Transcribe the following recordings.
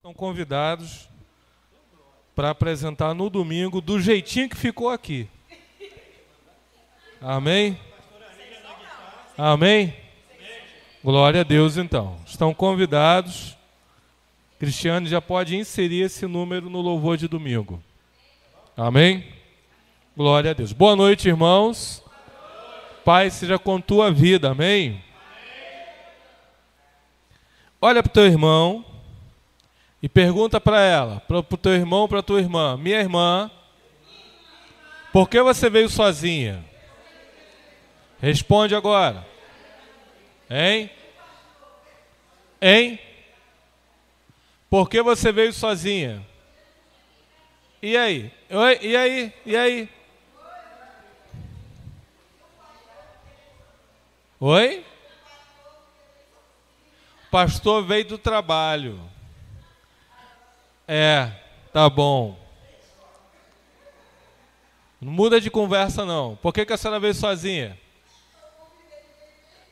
Estão convidados para apresentar no domingo do jeitinho que ficou aqui. Amém? Amém? Glória a Deus, então. Estão convidados. Cristiano já pode inserir esse número no louvor de domingo. Amém? Glória a Deus. Boa noite, irmãos. Pai, seja com tua vida. Amém? Olha para o teu irmão e pergunta para ela, para o teu irmão, para a tua irmã: minha irmã, por que você veio sozinha? Responde agora. Hein? Hein? Por que você veio sozinha? E aí? Oi? E aí? E aí? Oi? O pastor veio do trabalho. Tá bom. Não muda de conversa, não. Por que a senhora veio sozinha?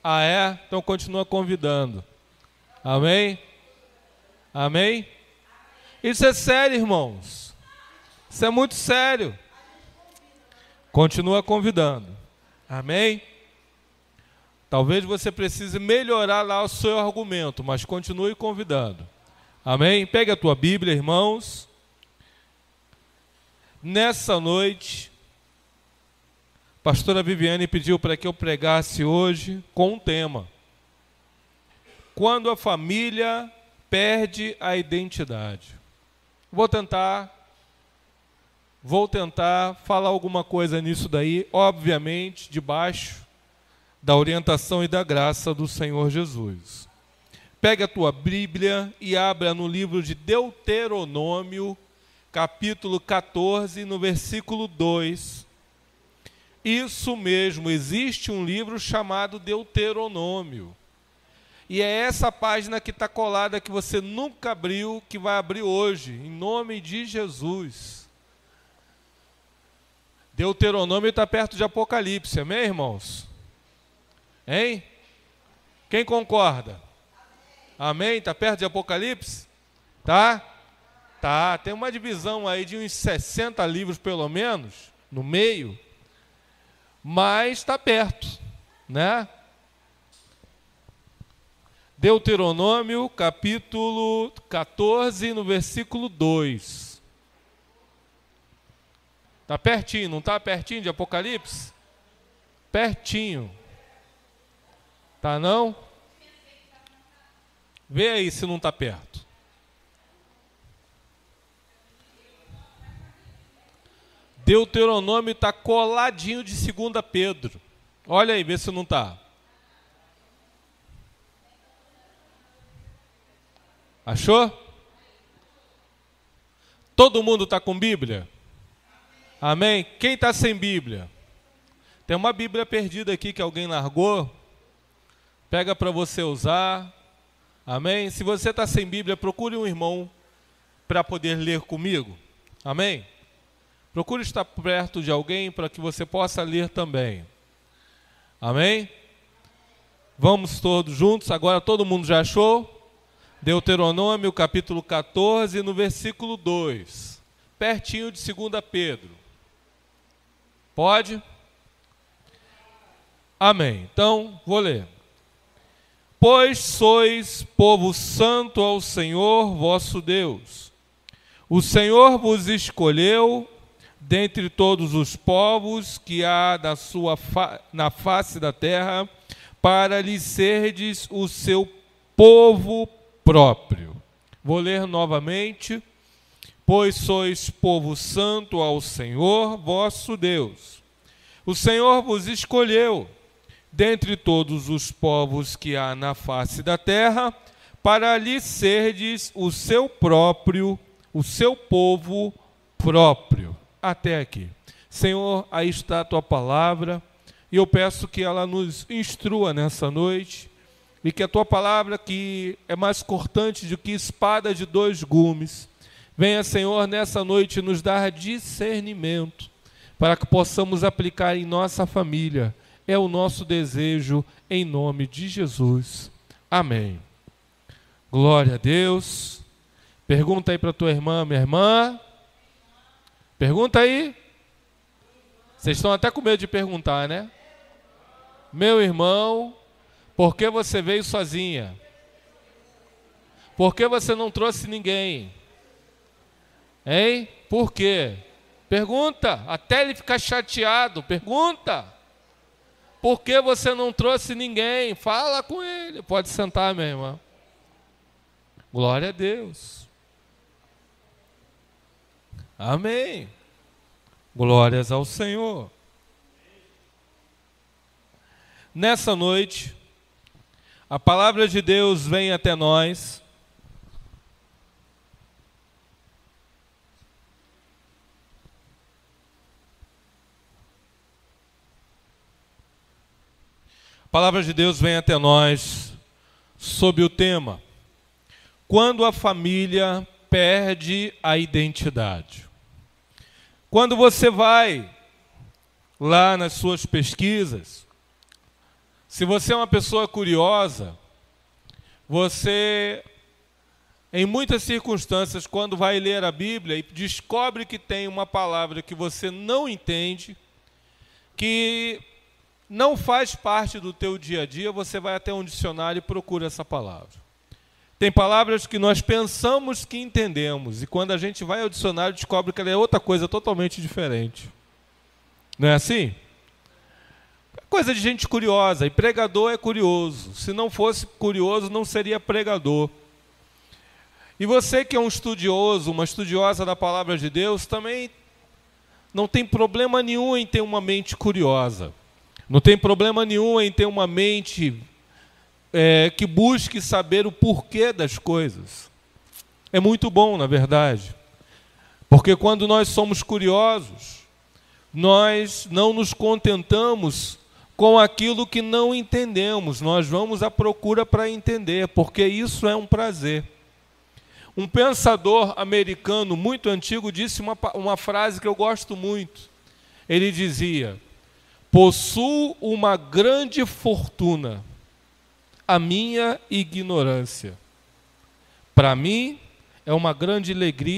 Ah, é? Então continua convidando. Amém? Amém? Isso é sério, irmãos. Isso é muito sério. Continua convidando. Amém? Talvez você precise melhorar lá o seu argumento, mas continue convidando. Amém? Pegue a tua Bíblia, irmãos. Nessa noite, a pastora Viviane pediu para que eu pregasse hoje com um tema: quando a família perde a identidade. Vou tentar falar alguma coisa nisso daí, obviamente, debaixo da orientação e da graça do Senhor Jesus. Pega a tua Bíblia e abra no livro de Deuteronômio, capítulo 14, no versículo 2. Isso mesmo, existe um livro chamado Deuteronômio. E é essa página que está colada, que você nunca abriu, que vai abrir hoje, em nome de Jesus. Deuteronômio está perto de Apocalipse, amém, irmãos? Hein? Quem concorda? Amém? Está perto de Apocalipse? Tá? Tá. Tem uma divisão aí de uns 60 livros, pelo menos, no meio. Mas está perto, né? Deuteronômio, capítulo 14, no versículo 2. Está pertinho, não está pertinho de Apocalipse? Pertinho. Tá não? Vê aí se não está perto. Deuteronômio está coladinho de 2 Pedro. Olha aí, vê se não está. Achou? Todo mundo está com Bíblia? Amém? Quem está sem Bíblia? Tem uma Bíblia perdida aqui que alguém largou. Pega para você usar. Amém? Se você está sem Bíblia, procure um irmão para poder ler comigo. Amém? Procure estar perto de alguém para que você possa ler também. Amém? Vamos todos juntos. Agora todo mundo já achou? Deuteronômio, capítulo 14, no versículo 2. Pertinho de 2 Pedro. Pode? Amém. Então, vou ler. Pois sois povo santo ao Senhor vosso Deus. O Senhor vos escolheu dentre todos os povos que há na face da terra, para lhe serdes o seu povo próprio. Vou ler novamente. Pois sois povo santo ao Senhor vosso Deus. O Senhor vos escolheu dentre todos os povos que há na face da terra, para lhe serdes o seu povo próprio. Até aqui. Senhor, aí está a tua palavra, e eu peço que ela nos instrua nessa noite, e que a tua palavra, que é mais cortante do que espada de 2 gumes, venha, Senhor, nessa noite nos dar discernimento, para que possamos aplicar em nossa família. É o nosso desejo, em nome de Jesus. Amém. Glória a Deus. Pergunta aí para tua irmã, minha irmã. Pergunta aí. Vocês estão até com medo de perguntar, né? Meu irmão, por que você veio sozinha? Por que você não trouxe ninguém? Hein? Por quê? Pergunta, até ele ficar chateado, pergunta. Por que você não trouxe ninguém? Fala com ele. Pode sentar, minha irmã. Glória a Deus. Amém. Glórias ao Senhor. Nessa noite, a palavra de Deus vem até nós. A palavra de Deus vem até nós sob o tema: quando a família perde a identidade. Quando você vai lá nas suas pesquisas, se você é uma pessoa curiosa, você, em muitas circunstâncias, quando vai ler a Bíblia e descobre que tem uma palavra que você não entende, que não faz parte do teu dia a dia, você vai até um dicionário e procura essa palavra. Tem palavras que nós pensamos que entendemos, e quando a gente vai ao dicionário, descobre que ela é outra coisa totalmente diferente. Não é assim? Coisa de gente curiosa, e pregador é curioso. Se não fosse curioso, não seria pregador. E você que é um estudioso, uma estudiosa da palavra de Deus, também não tem problema nenhum em ter uma mente curiosa. Não tem problema nenhum em ter uma mente que busque saber o porquê das coisas. É muito bom, na verdade. Porque quando nós somos curiosos, nós não nos contentamos com aquilo que não entendemos. Nós vamos à procura para entender, porque isso é um prazer. Um pensador americano muito antigo disse uma frase que eu gosto muito. Ele dizia: possuo uma grande fortuna, a minha ignorância. Para mim, é uma grande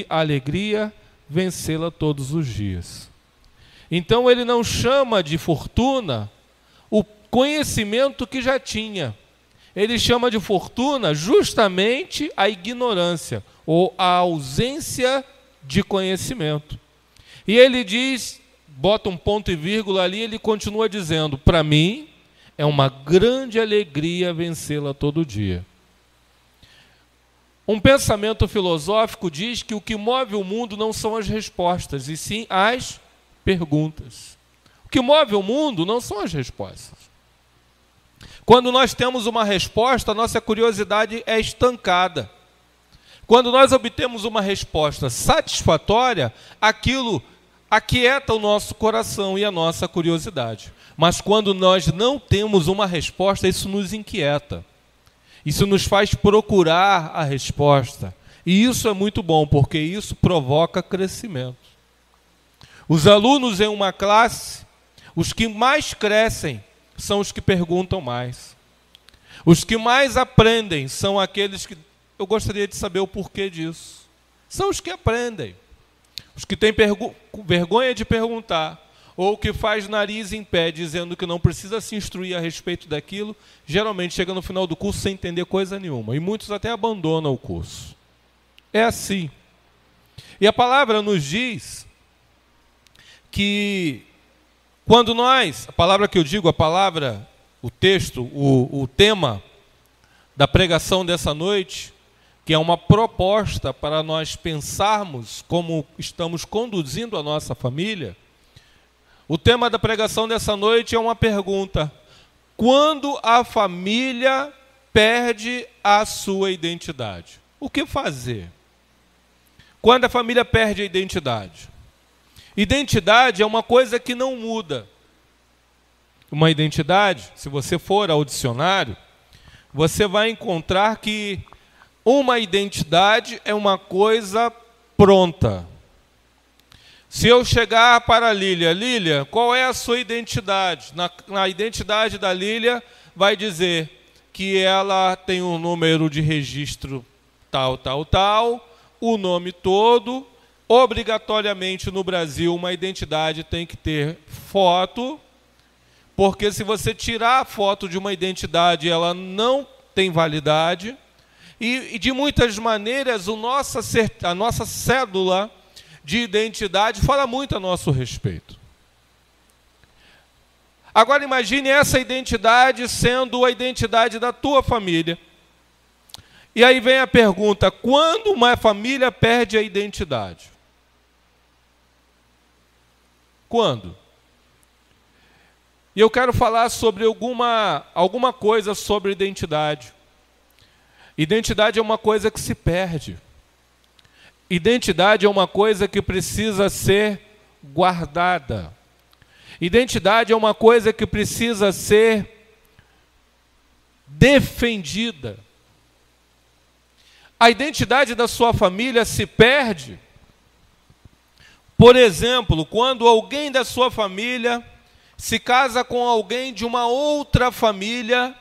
alegria vencê-la todos os dias. Então, ele não chama de fortuna o conhecimento que já tinha. Ele chama de fortuna justamente a ignorância, ou a ausência de conhecimento. E ele diz, bota um ponto e vírgula ali, ele continua dizendo: para mim, é uma grande alegria vencê-la todo dia. Um pensamento filosófico diz que o que move o mundo não são as respostas, e sim as perguntas. O que move o mundo não são as respostas. Quando nós temos uma resposta, a nossa curiosidade é estancada. Quando nós obtemos uma resposta satisfatória, aquilo aquieta o nosso coração e a nossa curiosidade. Mas quando nós não temos uma resposta, isso nos inquieta. Isso nos faz procurar a resposta. E isso é muito bom, porque isso provoca crescimento. Os alunos em uma classe, os que mais crescem, são os que perguntam mais. Os que mais aprendem são aqueles que... Eu gostaria de saber o porquê disso. São os que aprendem. Os que têm vergonha de perguntar, ou que faz nariz em pé, dizendo que não precisa se instruir a respeito daquilo, geralmente chega no final do curso sem entender coisa nenhuma. E muitos até abandonam o curso. É assim. E a palavra nos diz que quando nós, a palavra que eu digo, a palavra, o texto, o tema da pregação dessa noite, que é uma proposta para nós pensarmos como estamos conduzindo a nossa família, o tema da pregação dessa noite é uma pergunta: quando a família perde a sua identidade? O que fazer? Quando a família perde a identidade? Identidade é uma coisa que não muda. Uma identidade, se você for ao dicionário, você vai encontrar que uma identidade é uma coisa pronta. Se eu chegar para a Lília: Lília, qual é a sua identidade? Na identidade da Lília vai dizer que ela tem um número de registro tal, tal, tal, o nome todo. Obrigatoriamente no Brasil, uma identidade tem que ter foto, porque se você tirar a foto de uma identidade, ela não tem validade. E de muitas maneiras, a nossa cédula de identidade fala muito a nosso respeito. Agora imagine essa identidade sendo a identidade da tua família. E aí vem a pergunta: quando uma família perde a identidade? Quando? E eu quero falar sobre alguma coisa sobre identidade. Identidade é uma coisa que se perde. Identidade é uma coisa que precisa ser guardada. Identidade é uma coisa que precisa ser defendida. A identidade da sua família se perde. Por exemplo, quando alguém da sua família se casa com alguém de uma outra família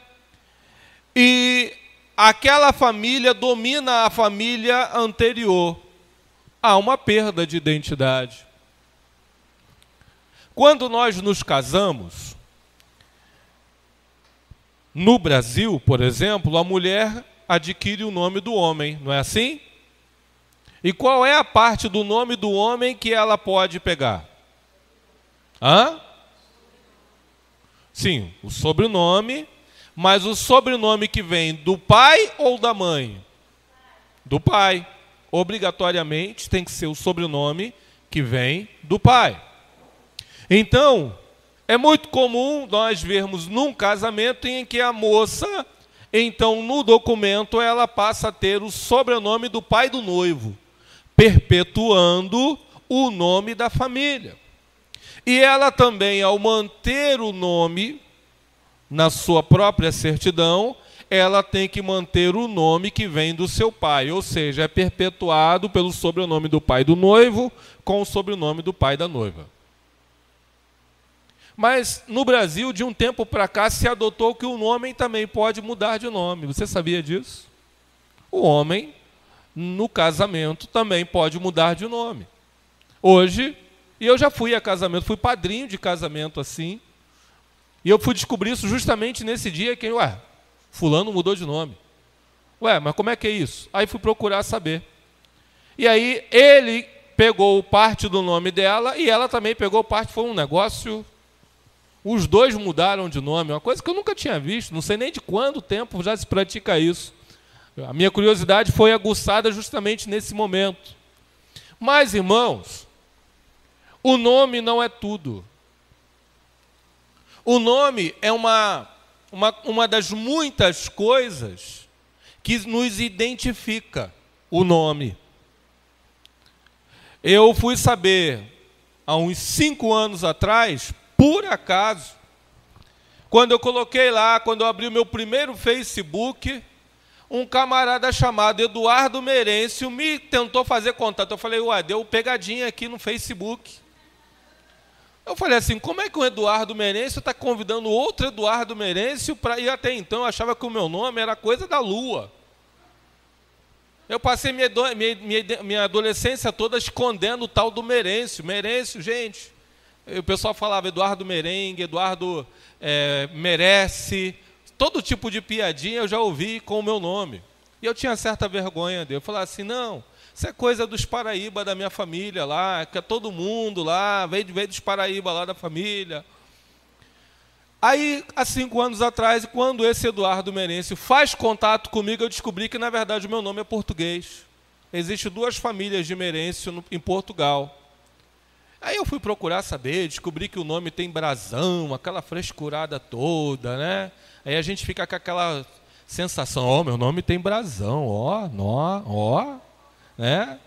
e aquela família domina a família anterior, há uma perda de identidade. Quando nós nos casamos, no Brasil, por exemplo, a mulher adquire o nome do homem, não é assim? E qual é a parte do nome do homem que ela pode pegar? Hã? Sim, o sobrenome, mas o sobrenome que vem do pai ou da mãe? Do pai. Obrigatoriamente tem que ser o sobrenome que vem do pai. Então, é muito comum nós vermos num casamento em que a moça, então no documento, ela passa a ter o sobrenome do pai do noivo, perpetuando o nome da família. E ela também, ao manter o nome na sua própria certidão, ela tem que manter o nome que vem do seu pai, ou seja, é perpetuado pelo sobrenome do pai do noivo com o sobrenome do pai da noiva. Mas no Brasil, de um tempo para cá, se adotou que o homem também pode mudar de nome. Você sabia disso? O homem, no casamento, também pode mudar de nome. Hoje, e eu já fui a casamento, fui padrinho de casamento assim, e eu fui descobrir isso justamente nesse dia que, fulano mudou de nome. Mas como é que é isso? Aí fui procurar saber. E aí ele pegou parte do nome dela e ela também pegou parte, foi um negócio... Os dois mudaram de nome, uma coisa que eu nunca tinha visto, não sei nem de quanto tempo já se pratica isso. A minha curiosidade foi aguçada justamente nesse momento. Mas, irmãos, o nome não é tudo. O nome é uma das muitas coisas que nos identifica, o nome. Eu fui saber, há uns 5 anos atrás, por acaso, quando eu coloquei lá, quando eu abri o meu primeiro Facebook, um camarada chamado Eduardo Merencio me tentou fazer contato. Eu falei, deu pegadinha aqui no Facebook. Eu falei assim, como é que o Eduardo Merencio está convidando outro Eduardo Merencio para ir? Até então eu achava que o meu nome era coisa da lua. Eu passei minha adolescência toda escondendo o tal do Merencio. Merencio, gente... O pessoal falava Eduardo Merengue, Eduardo Merece, todo tipo de piadinha eu já ouvi com o meu nome. E eu tinha certa vergonha dele. Eu falava assim, não, isso é coisa dos Paraíba da minha família lá, que é todo mundo lá, veio dos Paraíba lá da família. Aí, há 5 anos atrás, quando esse Eduardo Merencio faz contato comigo, eu descobri que, na verdade, o meu nome é português. Existem 2 famílias de Merencio em Portugal. Aí eu fui procurar saber, descobri que o nome tem brasão, aquela frescurada toda, né? Aí a gente fica com aquela sensação, meu nome tem brasão, né?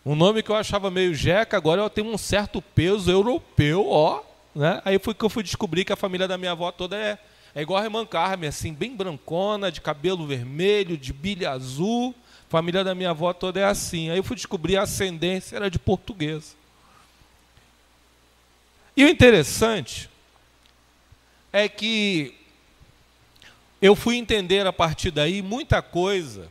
Um nome que eu achava meio jeca, agora eu tenho um certo peso europeu, né? Aí foi que eu fui descobrir que a família da minha avó toda é igual a irmã Carmen, assim, bem brancona, de cabelo vermelho, de bilha azul. A família da minha avó toda é assim. Aí eu fui descobrir a ascendência era de portuguesa. E o interessante é que eu fui entender a partir daí muita coisa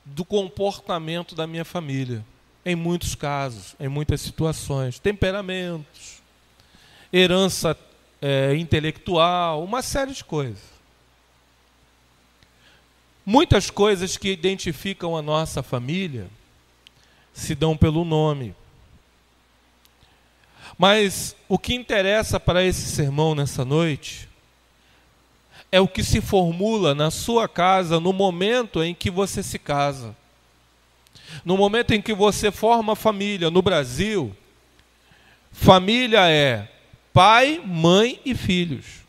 do comportamento da minha família. Em muitos casos, em muitas situações. Temperamentos, herança intelectual, uma série de coisas. Muitas coisas que identificam a nossa família se dão pelo nome. Mas o que interessa para esse sermão nessa noite é o que se formula na sua casa no momento em que você se casa. No momento em que você forma família. No Brasil, família é pai, mãe e filhos.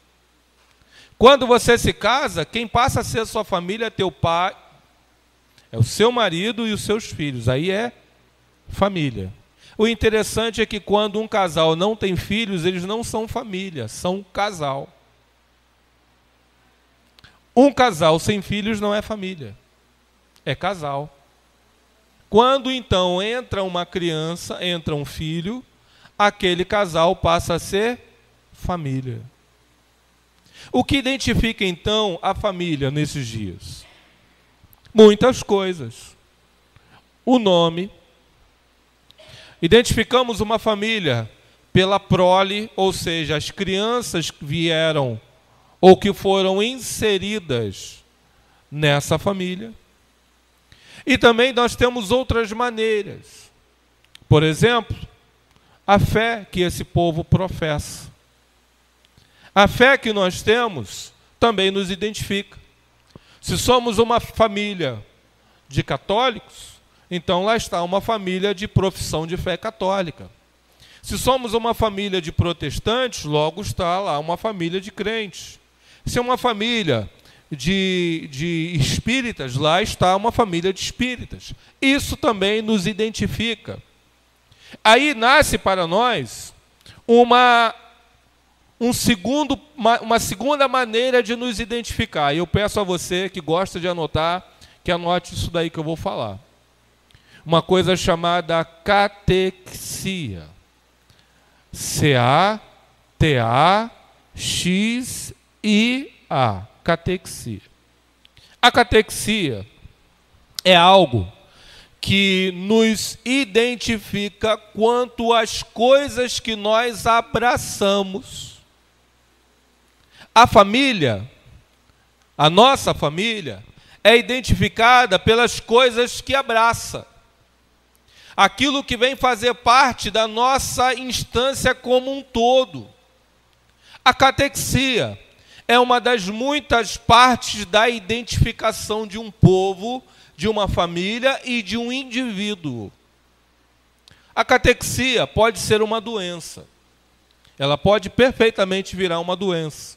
Quando você se casa, quem passa a ser a sua família é teu pai, é o seu marido e os seus filhos. Aí é família. O interessante é que quando um casal não tem filhos, eles não são família, são casal. Um casal sem filhos não é família, é casal. Quando então entra uma criança, entra um filho, aquele casal passa a ser família. O que identifica então a família nesses dias? Muitas coisas. O nome. Identificamos uma família pela prole, ou seja, as crianças que vieram ou que foram inseridas nessa família. E também nós temos outras maneiras. Por exemplo, a fé que esse povo professa. A fé que nós temos também nos identifica. Se somos uma família de católicos, então lá está uma família de profissão de fé católica. Se somos uma família de protestantes, logo está lá uma família de crentes. Se é uma família de espíritas, lá está uma família de espíritas. Isso também nos identifica. Aí nasce para nós uma segunda maneira de nos identificar. E eu peço a você que gosta de anotar, que anote isso daí que eu vou falar. Uma coisa chamada catexia. C-A-T-A-X-I-A. Catexia. A catexia é algo que nos identifica quanto às coisas que nós abraçamos. A família, a nossa família, é identificada pelas coisas que abraça. Aquilo que vem fazer parte da nossa instância como um todo. A catexia é uma das muitas partes da identificação de um povo, de uma família e de um indivíduo. A catexia pode ser uma doença. Ela pode perfeitamente virar uma doença.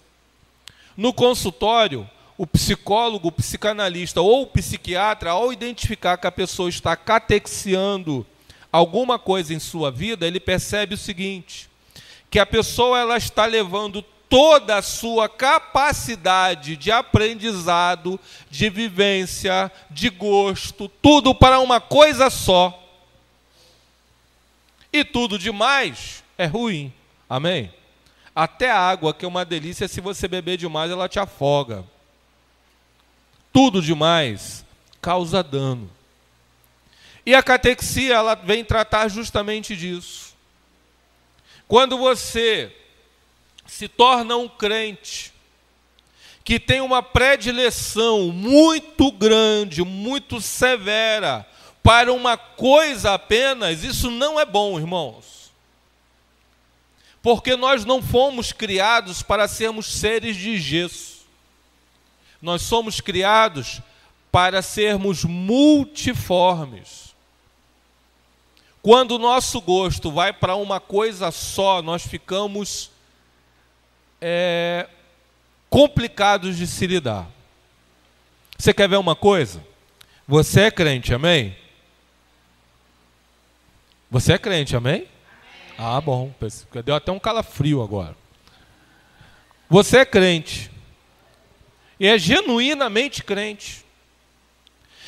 No consultório, o psicólogo, o psicanalista ou o psiquiatra, ao identificar que a pessoa está catexiando alguma coisa em sua vida, ele percebe o seguinte, que a pessoa ela está levando toda a sua capacidade de aprendizado, de vivência, de gosto, tudo para uma coisa só. E tudo demais é ruim. Amém? Até a água, que é uma delícia, se você beber demais, ela te afoga. Tudo demais causa dano. E a catexia, ela vem tratar justamente disso. Quando você se torna um crente que tem uma predileção muito grande, muito severa para uma coisa apenas, isso não é bom, irmãos. Porque nós não fomos criados para sermos seres de gesso. Nós somos criados para sermos multiformes. Quando o nosso gosto vai para uma coisa só, nós ficamos complicados de se lidar. Você quer ver uma coisa? Você é crente, amém? Você é crente, amém? Ah, bom. Deu até um calafrio agora. Você é crente. E é genuinamente crente.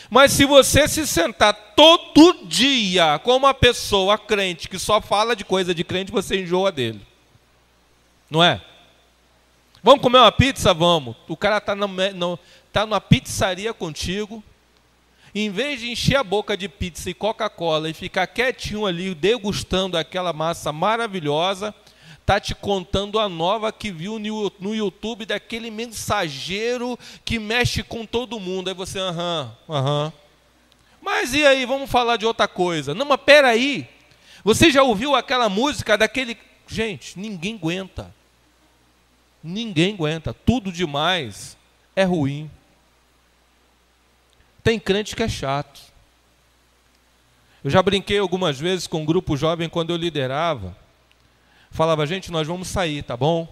Mas se você se sentar todo dia com uma pessoa crente que só fala de coisa de crente, você enjoa dele. Não é? Vamos comer uma pizza? Vamos. O cara está numa pizzaria contigo. em vez de encher a boca de pizza e Coca-Cola e ficar quietinho ali degustando aquela massa maravilhosa, está te contando a nova que viu no YouTube daquele mensageiro que mexe com todo mundo. Aí você, aham. Mas e aí, vamos falar de outra coisa. Não, mas peraí, você já ouviu aquela música daquele... Gente, ninguém aguenta. Ninguém aguenta. Tudo demais é ruim. Tem crente que é chato. Eu já brinquei algumas vezes com um grupo jovem quando eu liderava. Falava, gente, nós vamos sair, tá bom?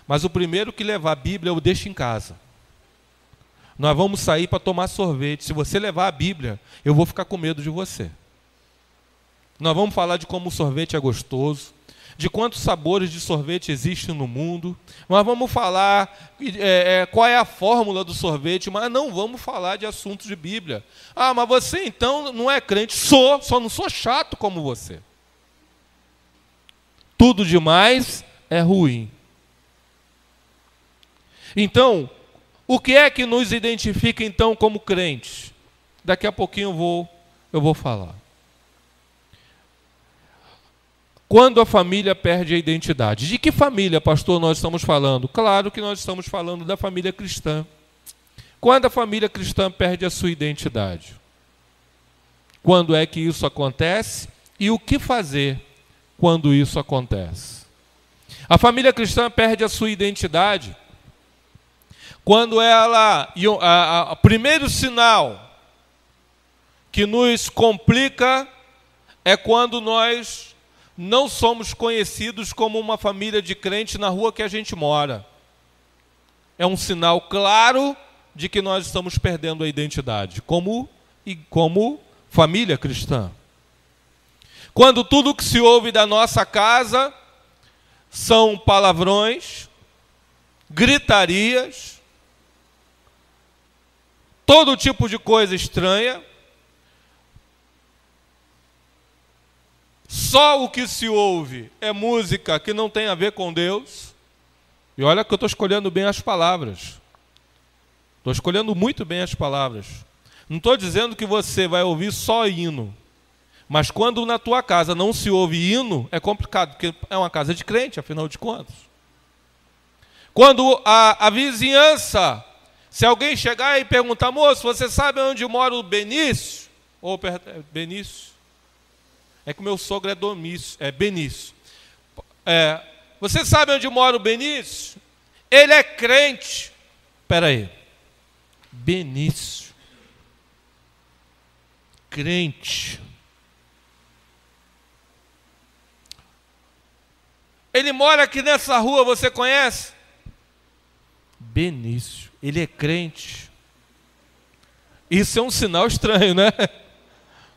Mas o primeiro que levar a Bíblia eu deixo em casa. Nós vamos sair para tomar sorvete. Se você levar a Bíblia, eu vou ficar com medo de você. Nós vamos falar de como o sorvete é gostoso, de quantos sabores de sorvete existem no mundo. Nós vamos falar qual é a fórmula do sorvete, mas não vamos falar de assuntos de Bíblia. Ah, mas você então não é crente? Sou, só não sou chato como você. Tudo demais é ruim. Então, o que é que nos identifica então como crentes? Daqui a pouquinho eu vou falar. Quando a família perde a identidade. De que família, pastor, nós estamos falando? Claro que nós estamos falando da família cristã. Quando a família cristã perde a sua identidade? Quando é que isso acontece? E o que fazer quando isso acontece? A família cristã perde a sua identidade quando ela... O primeiro sinal que nos complica é quando nós não somos conhecidos como uma família de crente na rua que a gente mora. É um sinal claro de que nós estamos perdendo a identidade, como família cristã. Quando tudo que se ouve da nossa casa são palavrões, gritarias, todo tipo de coisa estranha, só o que se ouve é música que não tem a ver com Deus. E olha que eu estou escolhendo bem as palavras. Estou escolhendo muito bem as palavras. Não estou dizendo que você vai ouvir só hino. Mas quando na tua casa não se ouve hino, é complicado, porque é uma casa de crente, afinal de contas. Quando a vizinhança, se alguém chegar e perguntar, moço, você sabe onde mora o Benício? Ou Benício? É que o meu sogro é Benício. Você sabe onde mora o Benício? Ele é crente. Espera aí. Benício. Crente. Ele mora aqui nessa rua, você conhece? Benício. Ele é crente. Isso é um sinal estranho, né?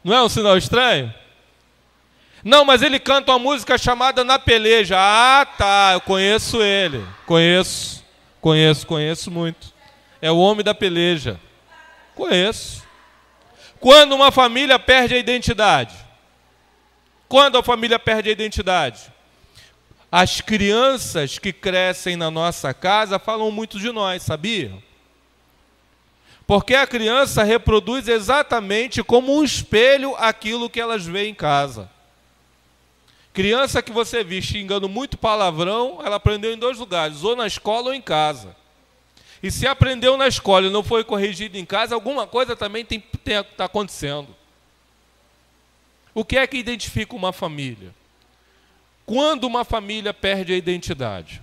Não é um sinal estranho? Não, mas ele canta uma música chamada Na Peleja. Ah, tá, eu conheço ele. Conheço muito. É o homem da peleja. Conheço. Quando uma família perde a identidade? Quando a família perde a identidade? As crianças que crescem na nossa casa falam muito de nós, sabia? Porque a criança reproduz exatamente como um espelho aquilo que elas veem em casa. Criança que você vê xingando muito palavrão, ela aprendeu em 2 lugares, ou na escola ou em casa. E se aprendeu na escola e não foi corrigido em casa, alguma coisa também está acontecendo. O que é que identifica uma família? Quando uma família perde a identidade?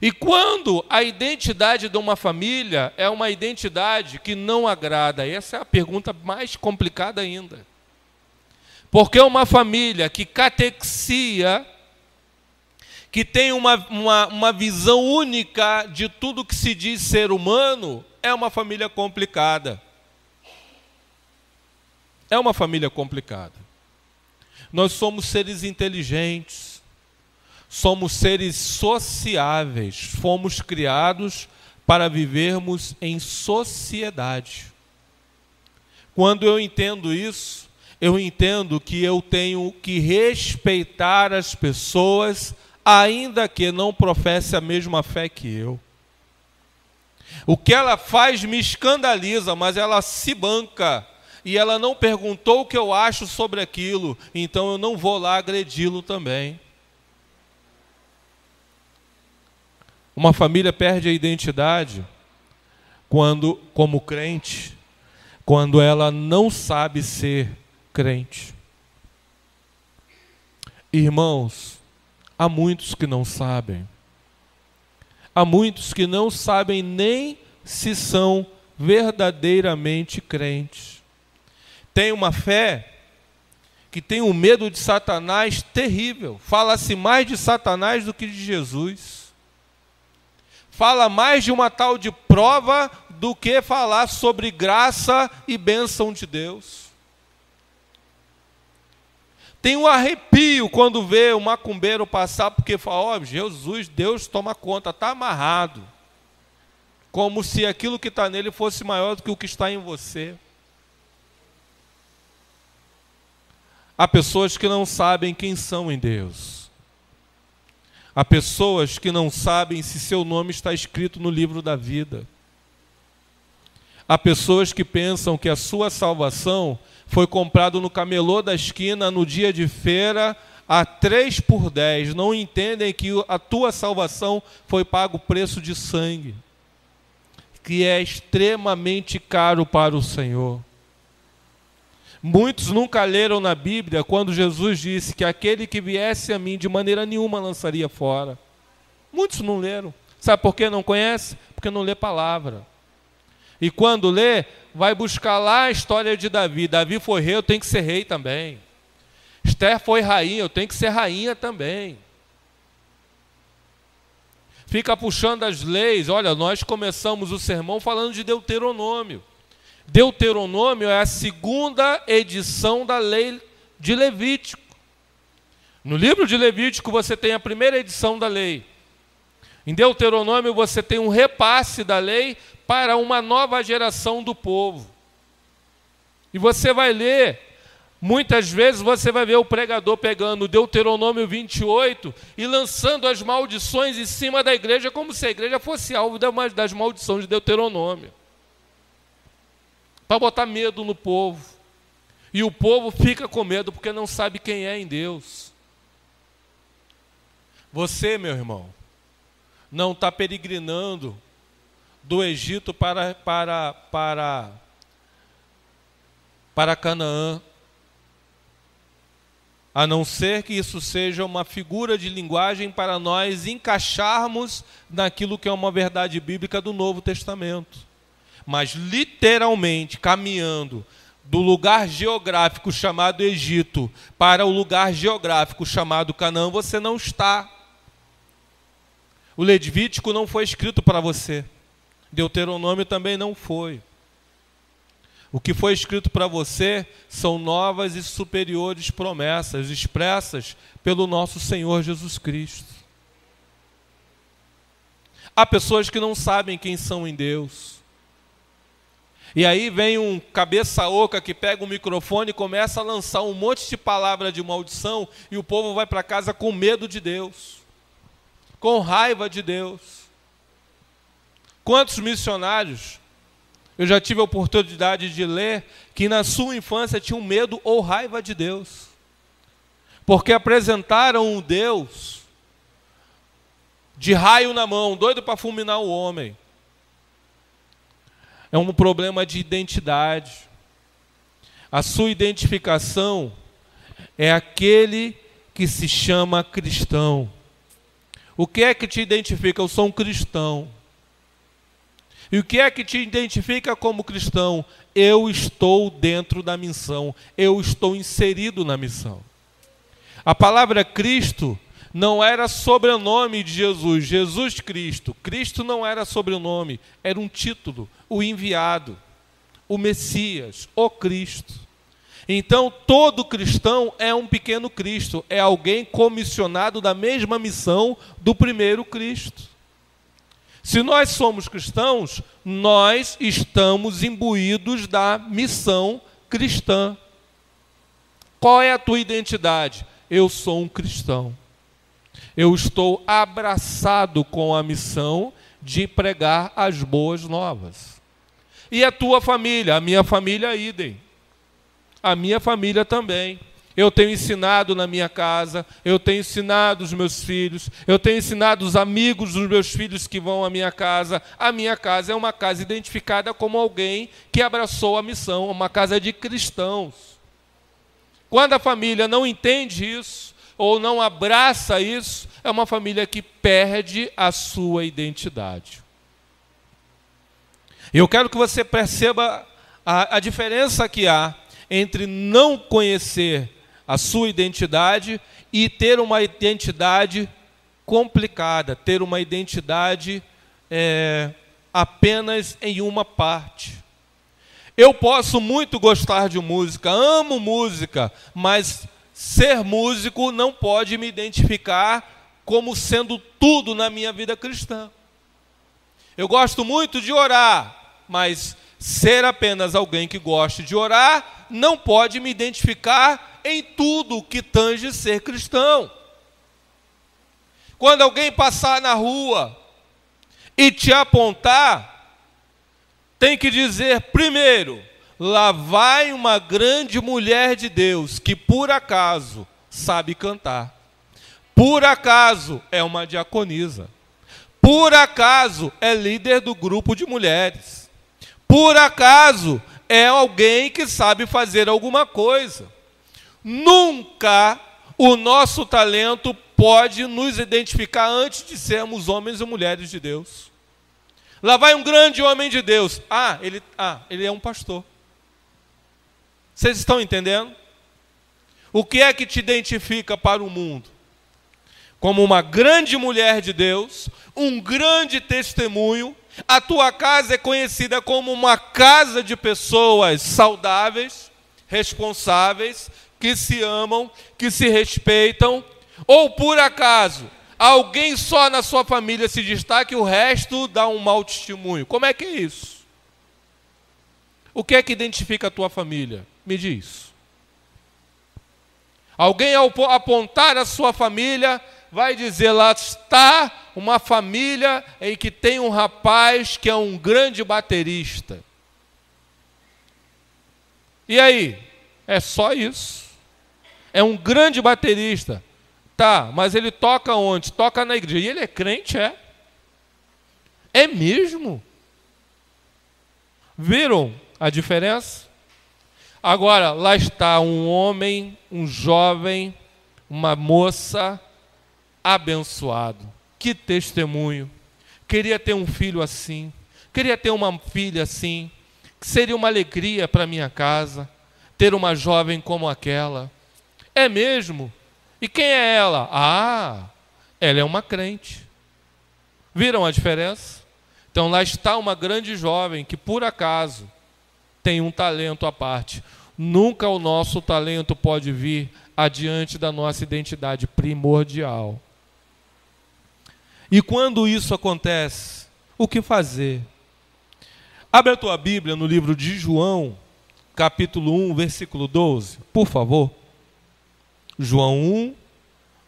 E quando a identidade de uma família é uma identidade que não agrada? Essa é a pergunta mais complicada ainda. Porque uma família que catexia, que tem uma visão única de tudo que se diz ser humano, é uma família complicada. É uma família complicada. Nós somos seres inteligentes, somos seres sociáveis, fomos criados para vivermos em sociedade. Quando eu entendo isso, eu entendo que eu tenho que respeitar as pessoas, ainda que não professe a mesma fé que eu. O que ela faz me escandaliza, mas ela se banca. E ela não perguntou o que eu acho sobre aquilo, então eu não vou lá agredi-lo também. Uma família perde a identidade quando, como crente, quando ela não sabe ser crente. Irmãos, há muitos que não sabem. Há muitos que não sabem nem se são verdadeiramente crentes. Tem uma fé que tem um medo de Satanás terrível. Fala-se mais de Satanás do que de Jesus. Fala mais de uma tal de prova do que falar sobre graça e bênção de Deus. Tem um arrepio quando vê o macumbeiro passar, porque fala, ó, Jesus, Deus toma conta, está amarrado. Como se aquilo que está nele fosse maior do que o que está em você. Há pessoas que não sabem quem são em Deus. Há pessoas que não sabem se seu nome está escrito no livro da vida. Há pessoas que pensam que a sua salvação foi comprado no camelô da esquina no dia de feira a 3 por 10. Não entendem que a tua salvação foi pago o preço de sangue, que é extremamente caro para o Senhor. Muitos nunca leram na Bíblia quando Jesus disse que aquele que viesse a mim de maneira nenhuma lançaria fora. Muitos não leram. Sabe por que não conhece? Porque não lê palavra. E quando lê, vai buscar lá a história de Davi. Davi foi rei, eu tenho que ser rei também. Esther foi rainha, eu tenho que ser rainha também. Fica puxando as leis. Olha, nós começamos o sermão falando de Deuteronômio. Deuteronômio é a segunda edição da lei de Levítico. No livro de Levítico você tem a primeira edição da lei. Em Deuteronômio você tem um repasse da lei para uma nova geração do povo. E você vai ler, muitas vezes você vai ver o pregador pegando Deuteronômio 28 e lançando as maldições em cima da igreja, como se a igreja fosse alvo das maldições de Deuteronômio. Para botar medo no povo. E o povo fica com medo porque não sabe quem é em Deus. Você, meu irmão, não está peregrinando do Egito para Canaã, a não ser que isso seja uma figura de linguagem para nós encaixarmos naquilo que é uma verdade bíblica do Novo Testamento. Mas literalmente caminhando do lugar geográfico chamado Egito para o lugar geográfico chamado Canaã, você não está. O Levítico não foi escrito para você. Deuteronômio também não foi. O que foi escrito para você são novas e superiores promessas expressas pelo nosso Senhor Jesus Cristo. Há pessoas que não sabem quem são em Deus. E aí vem um cabeça oca que pega o microfone e começa a lançar um monte de palavra de maldição e o povo vai para casa com medo de Deus, com raiva de Deus. Quantos missionários eu já tive a oportunidade de ler que na sua infância tinham medo ou raiva de Deus, porque apresentaram um Deus de raio na mão, doido para fulminar o homem. É um problema de identidade. A sua identificação é aquele que se chama cristão. O que é que te identifica? Eu sou um cristão. E o que é que te identifica como cristão? Eu estou dentro da missão. Eu estou inserido na missão. A palavra Cristo não era sobrenome de Jesus, Jesus Cristo. Cristo não era sobrenome, era um título, o enviado, o Messias, o Cristo. Então, todo cristão é um pequeno Cristo, é alguém comissionado da mesma missão do primeiro Cristo. Se nós somos cristãos, nós estamos imbuídos da missão cristã. Qual é a tua identidade? Eu sou um cristão. Eu estou abraçado com a missão de pregar as boas novas. E a tua família, a minha família, idem. A minha família também. Eu tenho ensinado na minha casa, eu tenho ensinado os meus filhos, eu tenho ensinado os amigos dos meus filhos que vão à minha casa. A minha casa é uma casa identificada como alguém que abraçou a missão, uma casa de cristãos. Quando a família não entende isso, ou não abraça isso, é uma família que perde a sua identidade. Eu quero que você perceba a diferença que há entre não conhecer a sua identidade e ter uma identidade complicada, ter uma identidade apenas em uma parte. Eu posso muito gostar de música, amo música, mas ser músico não pode me identificar como sendo tudo na minha vida cristã. Eu gosto muito de orar, mas ser apenas alguém que goste de orar não pode me identificar em tudo que tange ser cristão. Quando alguém passar na rua e te apontar, tem que dizer primeiro: lá vai uma grande mulher de Deus que por acaso sabe cantar. Por acaso é uma diaconisa. Por acaso é líder do grupo de mulheres. Por acaso é alguém que sabe fazer alguma coisa. Nunca o nosso talento pode nos identificar antes de sermos homens e mulheres de Deus. Lá vai um grande homem de Deus. Ele é um pastor. Vocês estão entendendo? O que é que te identifica para o mundo? Como uma grande mulher de Deus, um grande testemunho. A tua casa é conhecida como uma casa de pessoas saudáveis, responsáveis, que se amam, que se respeitam. Ou por acaso, alguém só na sua família se destaca e o resto dá um mau testemunho. Como é que é isso? O que é que identifica a tua família? Me diz. Alguém ao apontar a sua família vai dizer: lá está uma família em que tem um rapaz que é um grande baterista. E aí? É só isso. É um grande baterista. Tá, mas ele toca onde? Toca na igreja. E ele é crente, é? É mesmo? Viram a diferença? Agora, lá está um homem, um jovem, uma moça abençoado. Que testemunho. Queria ter um filho assim. Queria ter uma filha assim. Seria uma alegria para minha casa ter uma jovem como aquela. É mesmo? E quem é ela? Ela é uma crente. Viram a diferença? Então lá está uma grande jovem que por acaso tem um talento à parte. Nunca o nosso talento pode vir adiante da nossa identidade primordial. E quando isso acontece, o que fazer? Abre a tua Bíblia no livro de João, capítulo 1, versículo 12, por favor. João 1,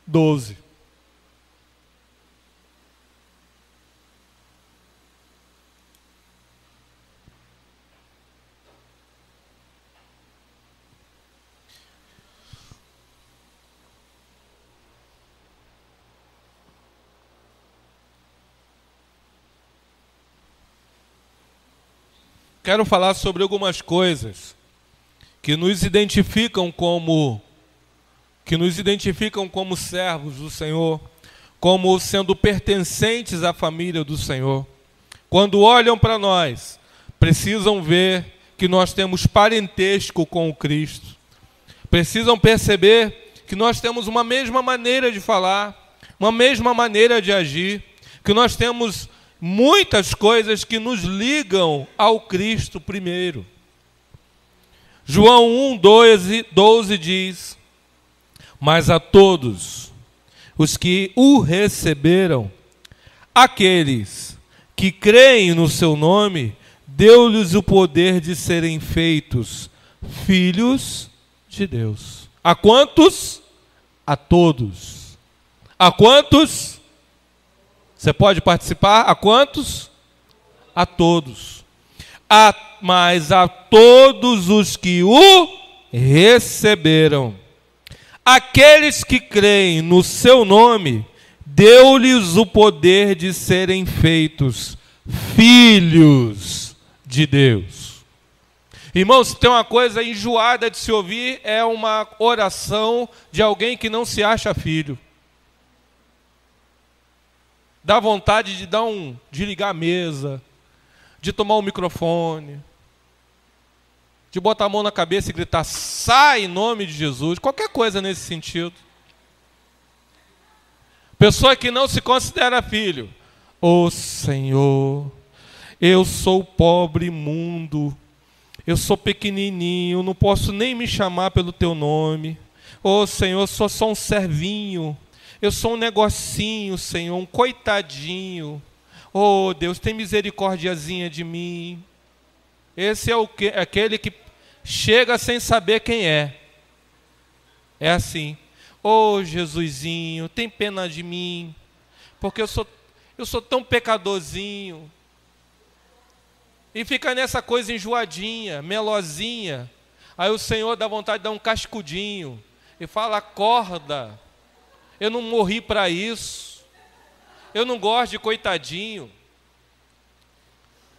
12. Quero falar sobre algumas coisas que nos identificam como servos do Senhor, como sendo pertencentes à família do Senhor. Quando olham para nós, precisam ver que nós temos parentesco com o Cristo. Precisam perceber que nós temos uma mesma maneira de falar, uma mesma maneira de agir, que nós temos muitas coisas que nos ligam ao Cristo primeiro. João 1, 12 diz: mas a todos os que o receberam, aqueles que creem no seu nome, deu-lhes o poder de serem feitos filhos de Deus. A quantos? A todos. A quantos? Você pode participar? A quantos? A todos. Mas a todos os que o receberam, aqueles que creem no seu nome, deu-lhes o poder de serem feitos filhos de Deus. Irmãos, se tem uma coisa enjoada de se ouvir, é uma oração de alguém que não se acha filho. Dá vontade de ligar a mesa, de tomar um microfone, de botar a mão na cabeça e gritar, sai em nome de Jesus, qualquer coisa nesse sentido. Pessoa que não se considera filho. Ô Senhor, eu sou pobre, imundo, eu sou pequenininho, não posso nem me chamar pelo teu nome. Ô Senhor, eu sou só um servinho, eu sou um negocinho, Senhor, um coitadinho. Oh Deus, tem misericordiazinha de mim. Esse é aquele que chega sem saber quem é. É assim. Oh Jesusinho, tem pena de mim, porque eu sou tão pecadorzinho. E fica nessa coisa enjoadinha, melosinha. Aí o Senhor dá vontade de dar um cascudinho e fala, acorda, eu não morri para isso, eu não gosto de coitadinho.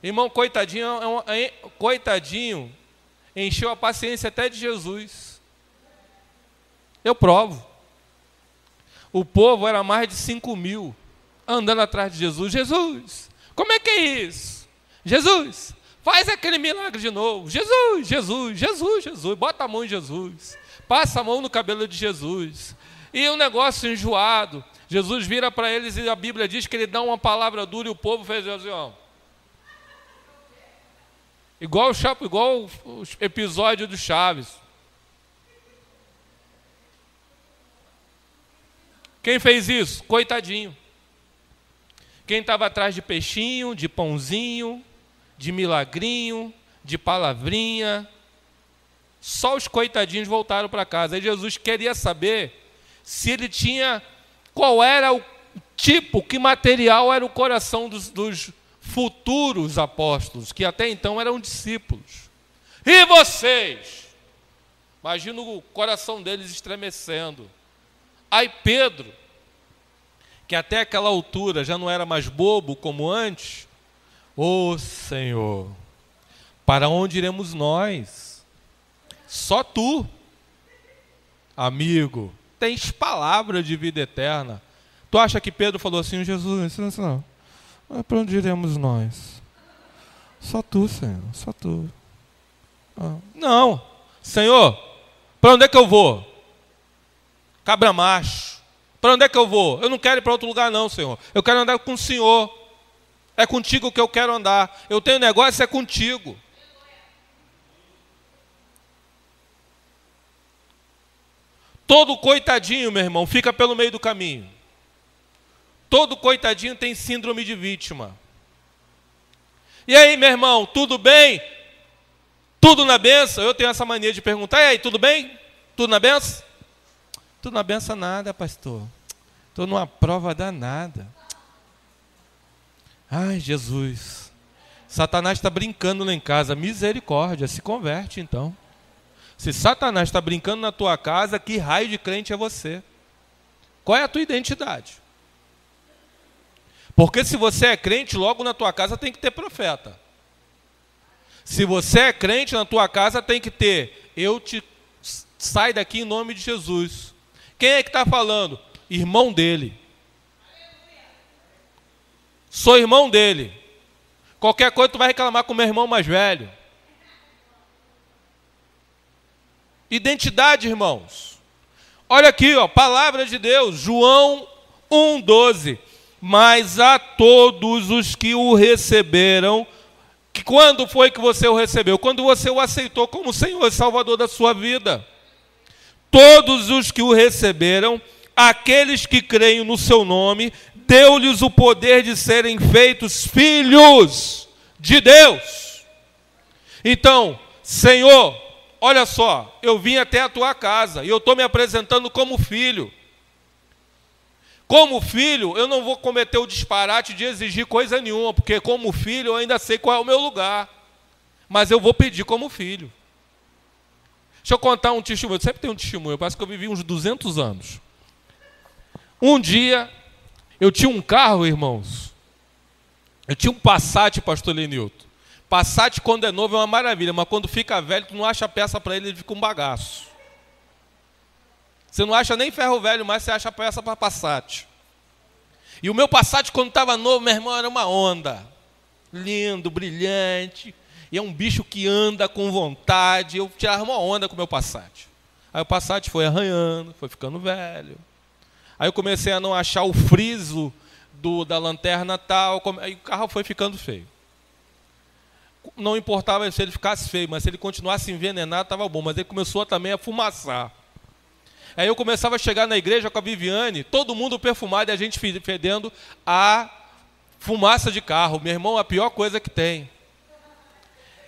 Irmão, coitadinho encheu a paciência até de Jesus. Eu provo. O povo era mais de 5.000 andando atrás de Jesus. Jesus, como é que é isso? Jesus, faz aquele milagre de novo. Jesus, Jesus, Jesus, Jesus. Bota a mão em Jesus. Passa a mão no cabelo de Jesus. E um negócio enjoado. Jesus vira para eles e a Bíblia diz que ele dá uma palavra dura e o povo fez assim, ó. Igual o episódio do Chaves. Quem fez isso? Coitadinho. Quem estava atrás de peixinho, de pãozinho, de milagrinho, de palavrinha, só os coitadinhos voltaram para casa. Aí Jesus queria saber se ele tinha, qual era o tipo, que material era o coração dos futuros apóstolos, que até então eram discípulos. E vocês? Imagina o coração deles estremecendo. Aí Pedro, que até aquela altura já não era mais bobo como antes, ô Senhor, para onde iremos nós? Só tu, amigo, tens palavra de vida eterna. Tu acha que Pedro falou assim, Jesus, não, para onde iremos nós? Só tu, Senhor, só tu. Não, Senhor, para onde é que eu vou? Cabra macho, para onde é que eu vou? Eu não quero ir para outro lugar não, Senhor. Eu quero andar com o Senhor. É contigo que eu quero andar. Eu tenho negócio, é contigo. Todo coitadinho, meu irmão, fica pelo meio do caminho. Todo coitadinho tem síndrome de vítima. E aí, meu irmão, tudo bem? Tudo na benção? Eu tenho essa mania de perguntar, e aí, tudo bem? Tudo na benção? Tudo na benção nada, pastor. Estou numa prova danada. Ai, Jesus. Satanás está brincando lá em casa. Misericórdia, se converte então. Se Satanás está brincando na tua casa, que raio de crente é você? Qual é a tua identidade? Porque se você é crente, logo na tua casa tem que ter profeta. Se você é crente, na tua casa tem que ter, sai daqui em nome de Jesus. Quem é que está falando? Irmão dele. Sou irmão dele. Qualquer coisa tu vai reclamar com o meu irmão mais velho. Identidade, irmãos. Olha aqui, ó, palavra de Deus, João 1,12. Mas a todos os que o receberam, que quando foi que você o recebeu? Quando você o aceitou como Senhor e Salvador da sua vida. Todos os que o receberam, aqueles que creem no seu nome, deu-lhes o poder de serem feitos filhos de Deus. Então, Senhor, olha só, eu vim até a tua casa e eu estou me apresentando como filho. Como filho, eu não vou cometer o disparate de exigir coisa nenhuma, porque como filho eu ainda sei qual é o meu lugar. Mas eu vou pedir como filho. Deixa eu contar um testemunho. Eu sempre tenho um testemunho. Parece que eu vivi uns 200 anos. Um dia, eu tinha um carro, irmãos. Eu tinha um Passat, pastor Lenilton. Passat, quando é novo, é uma maravilha. Mas quando fica velho, tu não acha peça para ele, ele fica um bagaço. Você não acha nem ferro velho, mas você acha peça para Passat. E o meu Passat, quando estava novo, meu irmão, era uma onda. Lindo, brilhante. E é um bicho que anda com vontade. Eu tirava uma onda com o meu Passat. Aí o Passat foi arranhando, foi ficando velho. Aí eu comecei a não achar o friso da lanterna tal. Aí o carro foi ficando feio. Não importava se ele ficasse feio, mas se ele continuasse envenenado, estava bom. Mas ele começou também a fumaçar. Aí eu começava a chegar na igreja com a Viviane, todo mundo perfumado e a gente fedendo a fumaça de carro. Meu irmão, a pior coisa que tem.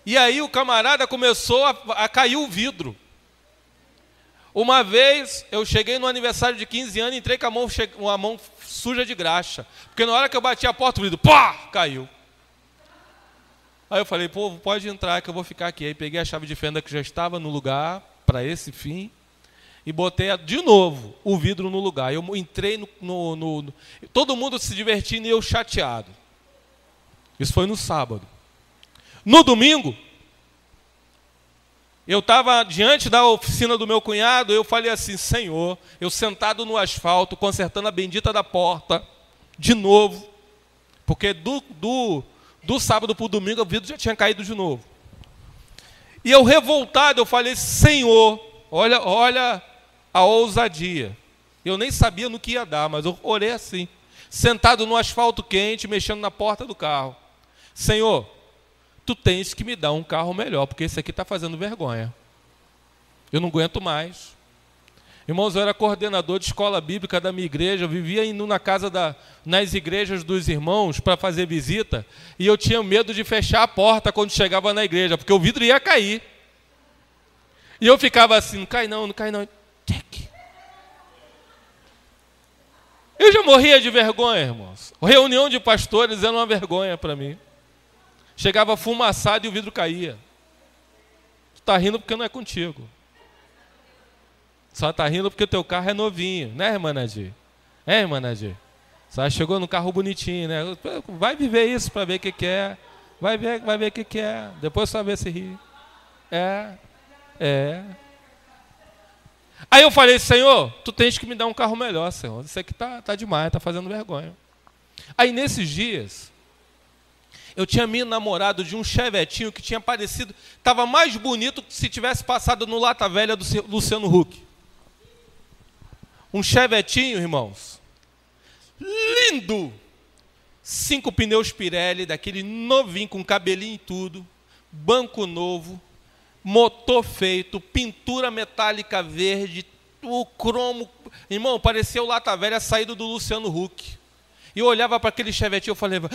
E aí o camarada começou a cair o vidro. Uma vez eu cheguei no aniversário de 15 anos e entrei com a mão suja de graxa. Porque na hora que eu bati a porta, o vidro, pá, caiu. Aí eu falei, pô, pode entrar que eu vou ficar aqui. Aí peguei a chave de fenda que já estava no lugar para esse fim e botei de novo o vidro no lugar. Eu entrei todo mundo se divertindo e eu chateado. Isso foi no sábado. No domingo, eu estava diante da oficina do meu cunhado, eu falei assim, Senhor, eu sentado no asfalto, consertando a bendita da porta, de novo, porque do sábado para o domingo o vidro já tinha caído de novo. E eu revoltado, eu falei, Senhor, olha a ousadia. Eu nem sabia no que ia dar, mas eu orei assim, sentado no asfalto quente, mexendo na porta do carro. Senhor, tu tens que me dar um carro melhor, porque esse aqui está fazendo vergonha. Eu não aguento mais. Irmãos, eu era coordenador de escola bíblica da minha igreja, eu vivia indo nas igrejas dos irmãos para fazer visita, e eu tinha medo de fechar a porta quando chegava na igreja, porque o vidro ia cair. E eu ficava assim, não cai não, não cai não. Eu já morria de vergonha, irmãos. Reunião de pastores era uma vergonha para mim. Chegava fumaçado e o vidro caía. Tu está rindo porque não é contigo. Só está rindo porque o teu carro é novinho, né, irmã Nadir? É, irmã Nadir? Só chegou no carro bonitinho, né? Vai viver isso para ver o que é. Vai ver o que é. Depois só ver se ri. É. Aí eu falei, Senhor, tu tens que me dar um carro melhor, Senhor. Isso aqui tá demais, tá fazendo vergonha. Aí nesses dias, eu tinha me namorado de um chevetinho que tinha parecido, estava mais bonito que se tivesse passado no Lata Velha do Luciano Huck. Um chevetinho, irmãos, lindo, 5 pneus Pirelli, daquele novinho, com cabelinho e tudo, banco novo, motor feito, pintura metálica verde, o cromo, irmão, parecia o Lata Velha saído do Luciano Huck. E eu olhava para aquele chevetinho e eu falava...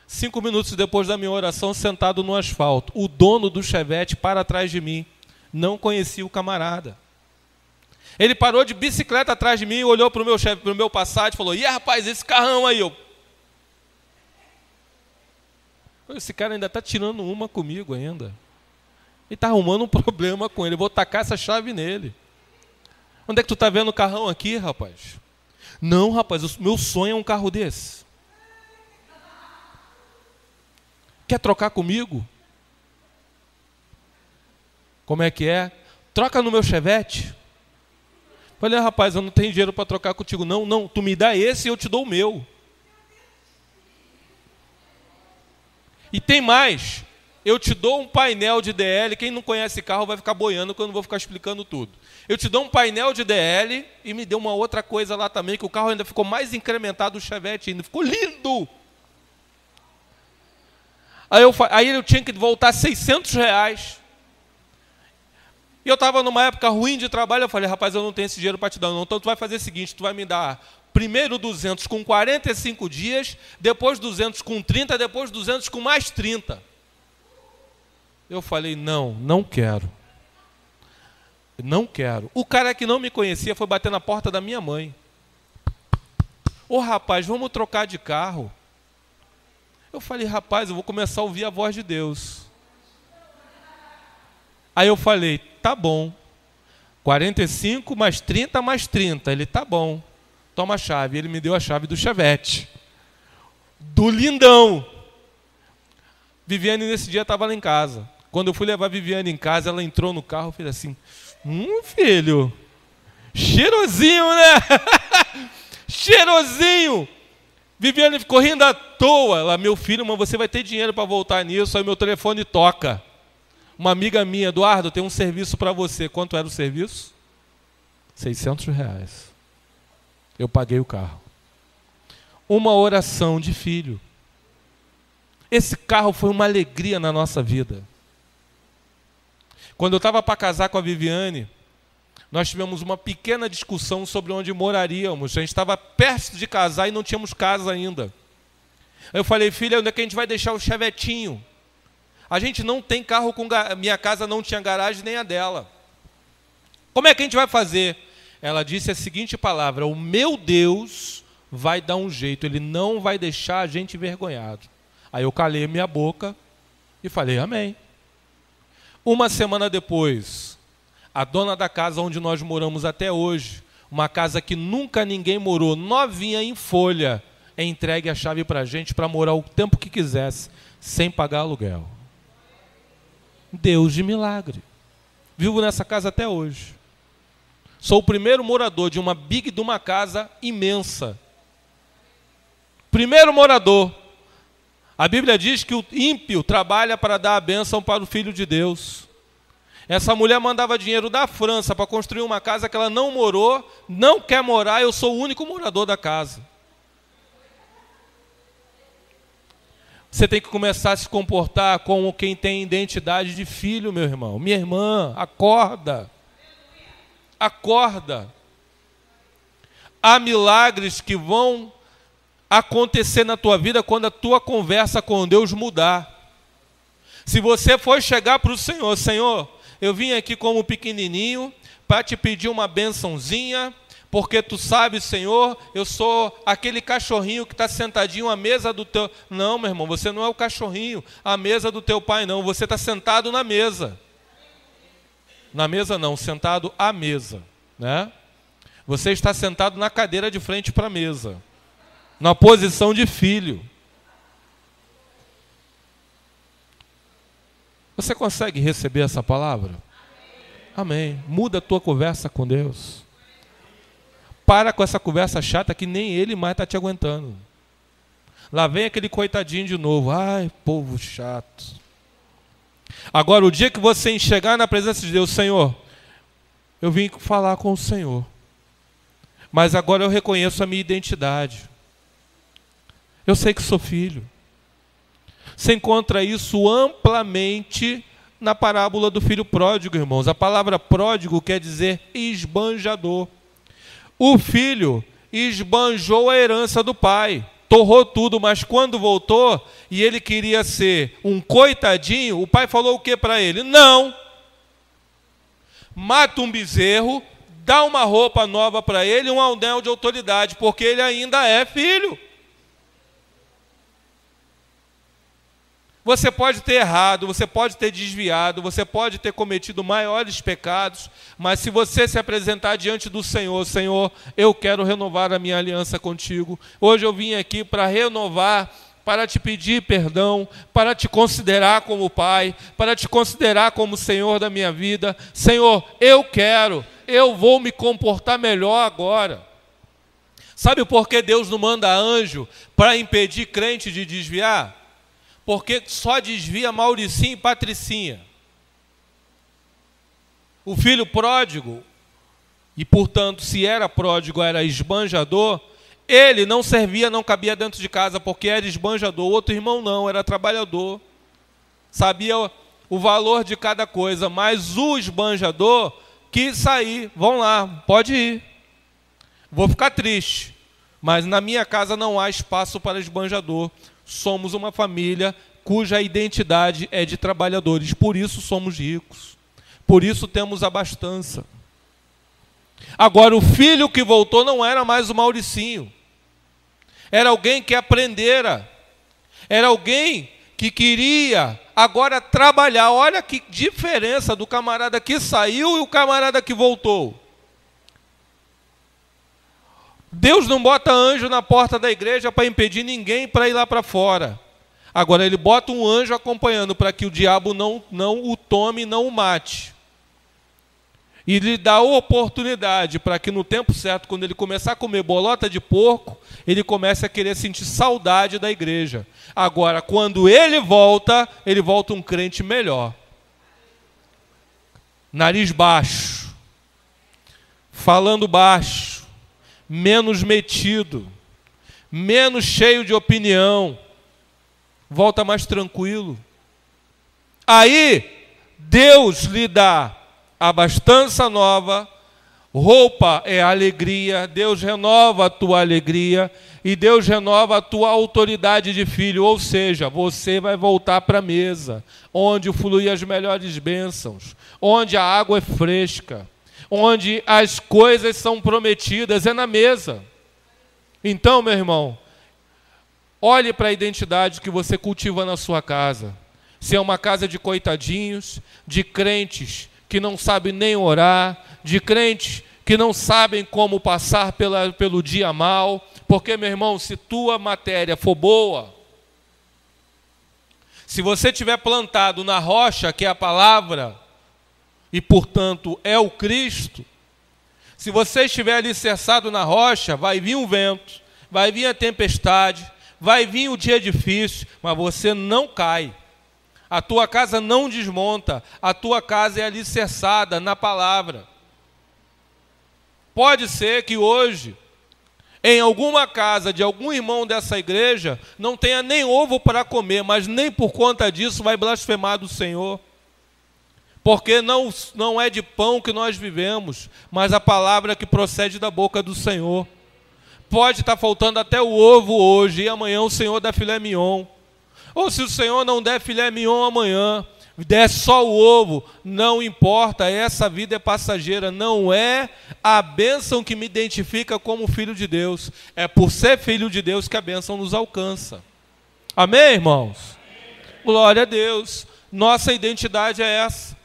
5 minutos depois da minha oração, sentado no asfalto, o dono do chevette para atrás de mim. Não conhecia o camarada. Ele parou de bicicleta atrás de mim, olhou para o meu Passat e falou, rapaz, esse carrão aí. Esse cara ainda está tirando uma comigo ainda. Ele está arrumando um problema com ele. Eu vou tacar essa chave nele. Onde é que tu está vendo o carrão aqui, rapaz? Não, rapaz, o meu sonho é um carro desse. Quer trocar comigo? Como é que é? Troca no meu chevette. Falei, rapaz, eu não tenho dinheiro para trocar contigo. Não, tu me dá esse e eu te dou o meu. E tem mais. Eu te dou um painel de DL. Quem não conhece carro vai ficar boiando quando eu vou ficar explicando tudo. Eu te dou um painel de DL e me deu uma outra coisa lá também, que o carro ainda ficou mais incrementado, o chevette ainda ficou lindo. Aí eu tinha que voltar R$600. E eu estava numa época ruim de trabalho, eu falei, rapaz, eu não tenho esse dinheiro para te dar não. Então tu vai fazer o seguinte, tu vai me dar primeiro 200 com 45 dias, depois 200 com 30, depois 200 com mais 30. Eu falei, não quero. Não quero. O cara que não me conhecia foi bater na porta da minha mãe. Ô rapaz, vamos trocar de carro. Eu falei, rapaz, eu vou começar a ouvir a voz de Deus. Aí eu falei, tá bom. 45 mais 30 mais 30. Ele, tá bom. Toma a chave. Ele me deu a chave do Chevette. Do lindão. Viviane nesse dia estava lá em casa. Quando eu fui levar a Viviane em casa, ela entrou no carro e fez assim, filho, cheirosinho, né? Cheirosinho. Viviane ficou rindo à toa. Ela, meu filho, mas você vai ter dinheiro para voltar nisso. Aí meu telefone toca. Uma amiga minha, Eduardo, tem um serviço para você. Quanto era o serviço? R$600. Eu paguei o carro. Uma oração de filho. Esse carro foi uma alegria na nossa vida. Quando eu estava para casar com a Viviane, nós tivemos uma pequena discussão sobre onde moraríamos. A gente estava perto de casar e não tínhamos casa ainda. Aí eu falei, filha, onde é que a gente vai deixar o chevetinho? A gente não tem carro com minha casa não tinha garagem nem a dela. Como é que a gente vai fazer? Ela disse a seguinte palavra, o meu Deus vai dar um jeito, Ele não vai deixar a gente envergonhado. Aí eu calei minha boca e falei, amém. Uma semana depois, a dona da casa onde nós moramos até hoje, uma casa que nunca ninguém morou, novinha em folha, entregue a chave para a gente para morar o tempo que quisesse, sem pagar aluguel. Deus de milagre. Vivo nessa casa até hoje. Sou o primeiro morador de uma casa imensa. Primeiro morador. A Bíblia diz que o ímpio trabalha para dar a bênção para o Filho de Deus. Essa mulher mandava dinheiro da França para construir uma casa que ela não morou, não quer morar, eu sou o único morador da casa. Você tem que começar a se comportar como quem tem identidade de filho, meu irmão. Minha irmã, acorda. Acorda. Há milagres que vão acontecer na tua vida quando a tua conversa com Deus mudar. Se você for chegar para o Senhor, Senhor, eu vim aqui como pequenininho para te pedir uma bençãozinha, porque tu sabes, Senhor, eu sou aquele cachorrinho que está sentadinho à mesa do teu... Não, meu irmão, você não é o cachorrinho, à mesa do teu pai, não. Você está sentado na mesa. Na mesa não, sentado à mesa, né? Você está sentado na cadeira de frente para a mesa, na posição de filho. Você consegue receber essa palavra? Amém. Muda a tua conversa com Deus. Para com essa conversa chata que nem Ele mais está te aguentando. Lá vem aquele coitadinho de novo. Ai, povo chato. Agora, o dia que você chegar na presença de Deus, Senhor, eu vim falar com o Senhor. Mas agora eu reconheço a minha identidade. Eu sei que sou filho. Você encontra isso amplamente na parábola do filho pródigo, irmãos. A palavra pródigo quer dizer esbanjador. O filho esbanjou a herança do pai, torrou tudo, mas quando voltou e ele queria ser um coitadinho, o pai falou o que para ele? Não. Mata um bezerro, dá uma roupa nova para ele, um anel de autoridade, porque ele ainda é filho. Você pode ter errado, você pode ter desviado, você pode ter cometido maiores pecados, mas se você se apresentar diante do Senhor, Senhor, eu quero renovar a minha aliança contigo. Hoje eu vim aqui para renovar, para te pedir perdão, para te considerar como Pai, para te considerar como Senhor da minha vida. Senhor, eu vou me comportar melhor agora. Sabe por que Deus não manda anjo para impedir crente de desviar? Porque só desvia Mauricinho e Patricinha. O filho pródigo, e portanto, se era pródigo, era esbanjador, ele não servia, não cabia dentro de casa, porque era esbanjador. O outro irmão não, era trabalhador. Sabia o valor de cada coisa, mas o esbanjador quis sair. Vão lá, pode ir. Vou ficar triste, mas na minha casa não há espaço para esbanjador. Somos uma família cuja identidade é de trabalhadores, por isso somos ricos. Por isso temos abastança. Agora, o filho que voltou não era mais o Mauricinho. Era alguém que aprendera. Era alguém que queria agora trabalhar. Olha que diferença do camarada que saiu e o camarada que voltou. Deus não bota anjo na porta da igreja para impedir ninguém para ir lá para fora. Agora, ele bota um anjo acompanhando para que o diabo não o tome, não o mate. E lhe dá a oportunidade para que no tempo certo, quando ele começar a comer bolota de porco, ele comece a querer sentir saudade da igreja. Agora, quando ele volta um crente melhor. Nariz baixo, falando baixo, menos metido, menos cheio de opinião, volta mais tranquilo. Aí, Deus lhe dá abastança nova, roupa é alegria, Deus renova a tua alegria e Deus renova a tua autoridade de filho, ou seja, você vai voltar para a mesa, onde fluem as melhores bênçãos, onde a água é fresca, onde as coisas são prometidas, é na mesa. Então, meu irmão, olhe para a identidade que você cultiva na sua casa. Se é uma casa de coitadinhos, de crentes que não sabem nem orar, de crentes que não sabem como passar pelo dia mal, porque, meu irmão, se tua matéria for boa, se você tiver plantado na rocha, que é a palavra, e, portanto, é o Cristo, se você estiver alicerçado na rocha, vai vir um vento, vai vir a tempestade, vai vir o dia difícil, mas você não cai. A tua casa não desmonta, a tua casa é alicerçada na palavra. Pode ser que hoje, em alguma casa de algum irmão dessa igreja, não tenha nem ovo para comer, mas nem por conta disso vai blasfemar do Senhor. Porque não é de pão que nós vivemos, mas a palavra que procede da boca do Senhor. Pode estar faltando até o ovo hoje, e amanhã o Senhor dá filé mignon. Ou se o Senhor não der filé mignon amanhã, der só o ovo, não importa, essa vida é passageira, não é a bênção que me identifica como filho de Deus, é por ser filho de Deus que a bênção nos alcança. Amém, irmãos? Glória a Deus, nossa identidade é essa.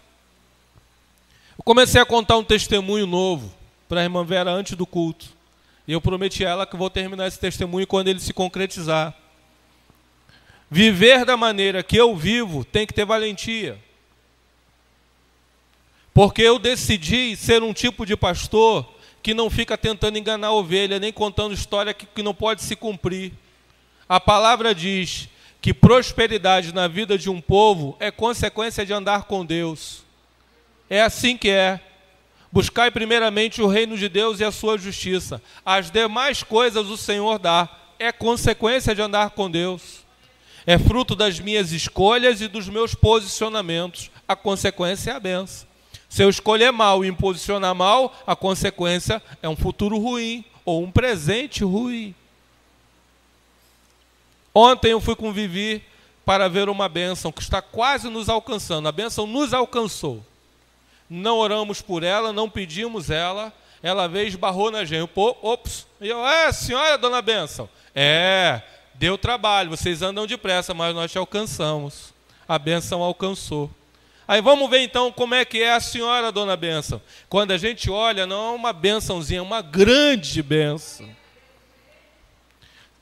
Eu comecei a contar um testemunho novo para a irmã Vera antes do culto, e eu prometi a ela que vou terminar esse testemunho quando ele se concretizar. Viver da maneira que eu vivo tem que ter valentia. Porque eu decidi ser um tipo de pastor que não fica tentando enganar a ovelha, nem contando história que não pode se cumprir. A palavra diz que prosperidade na vida de um povo é consequência de andar com Deus. É assim que é. Buscai primeiramente o reino de Deus e a sua justiça. As demais coisas o Senhor dá. É consequência de andar com Deus. É fruto das minhas escolhas e dos meus posicionamentos. A consequência é a benção. Se eu escolher mal e me posicionar mal, a consequência é um futuro ruim ou um presente ruim. Ontem eu fui com o Vivi para ver uma bênção que está quase nos alcançando. A bênção nos alcançou. Não oramos por ela, não pedimos ela. Ela veio e esbarrou na gente. Ops. E eu, senhora, dona bênção. Deu trabalho, vocês andam depressa, mas nós te alcançamos. A bênção alcançou. Aí vamos ver então como é que é a senhora, dona bênção. Quando a gente olha, não é uma bênçãozinha, é uma grande bênção.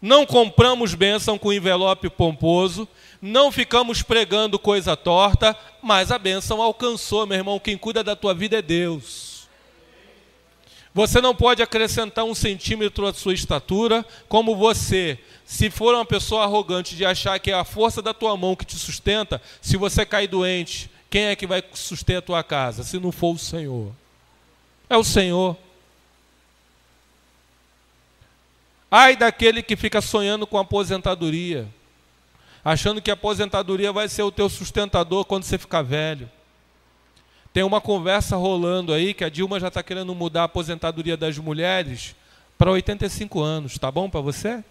Não compramos bênção com envelope pomposo, não ficamos pregando coisa torta, mas a bênção alcançou, meu irmão. Quem cuida da tua vida é Deus. Você não pode acrescentar 1 centímetro à sua estatura, como você, se for uma pessoa arrogante de achar que é a força da tua mão que te sustenta, se você cair doente, quem é que vai sustentar a tua casa, se não for o Senhor? É o Senhor. Ai daquele que fica sonhando com aposentadoria, achando que a aposentadoria vai ser o teu sustentador quando você ficar velho. Tem uma conversa rolando aí que a Dilma já está querendo mudar a aposentadoria das mulheres para 85 anos. Tá bom para você?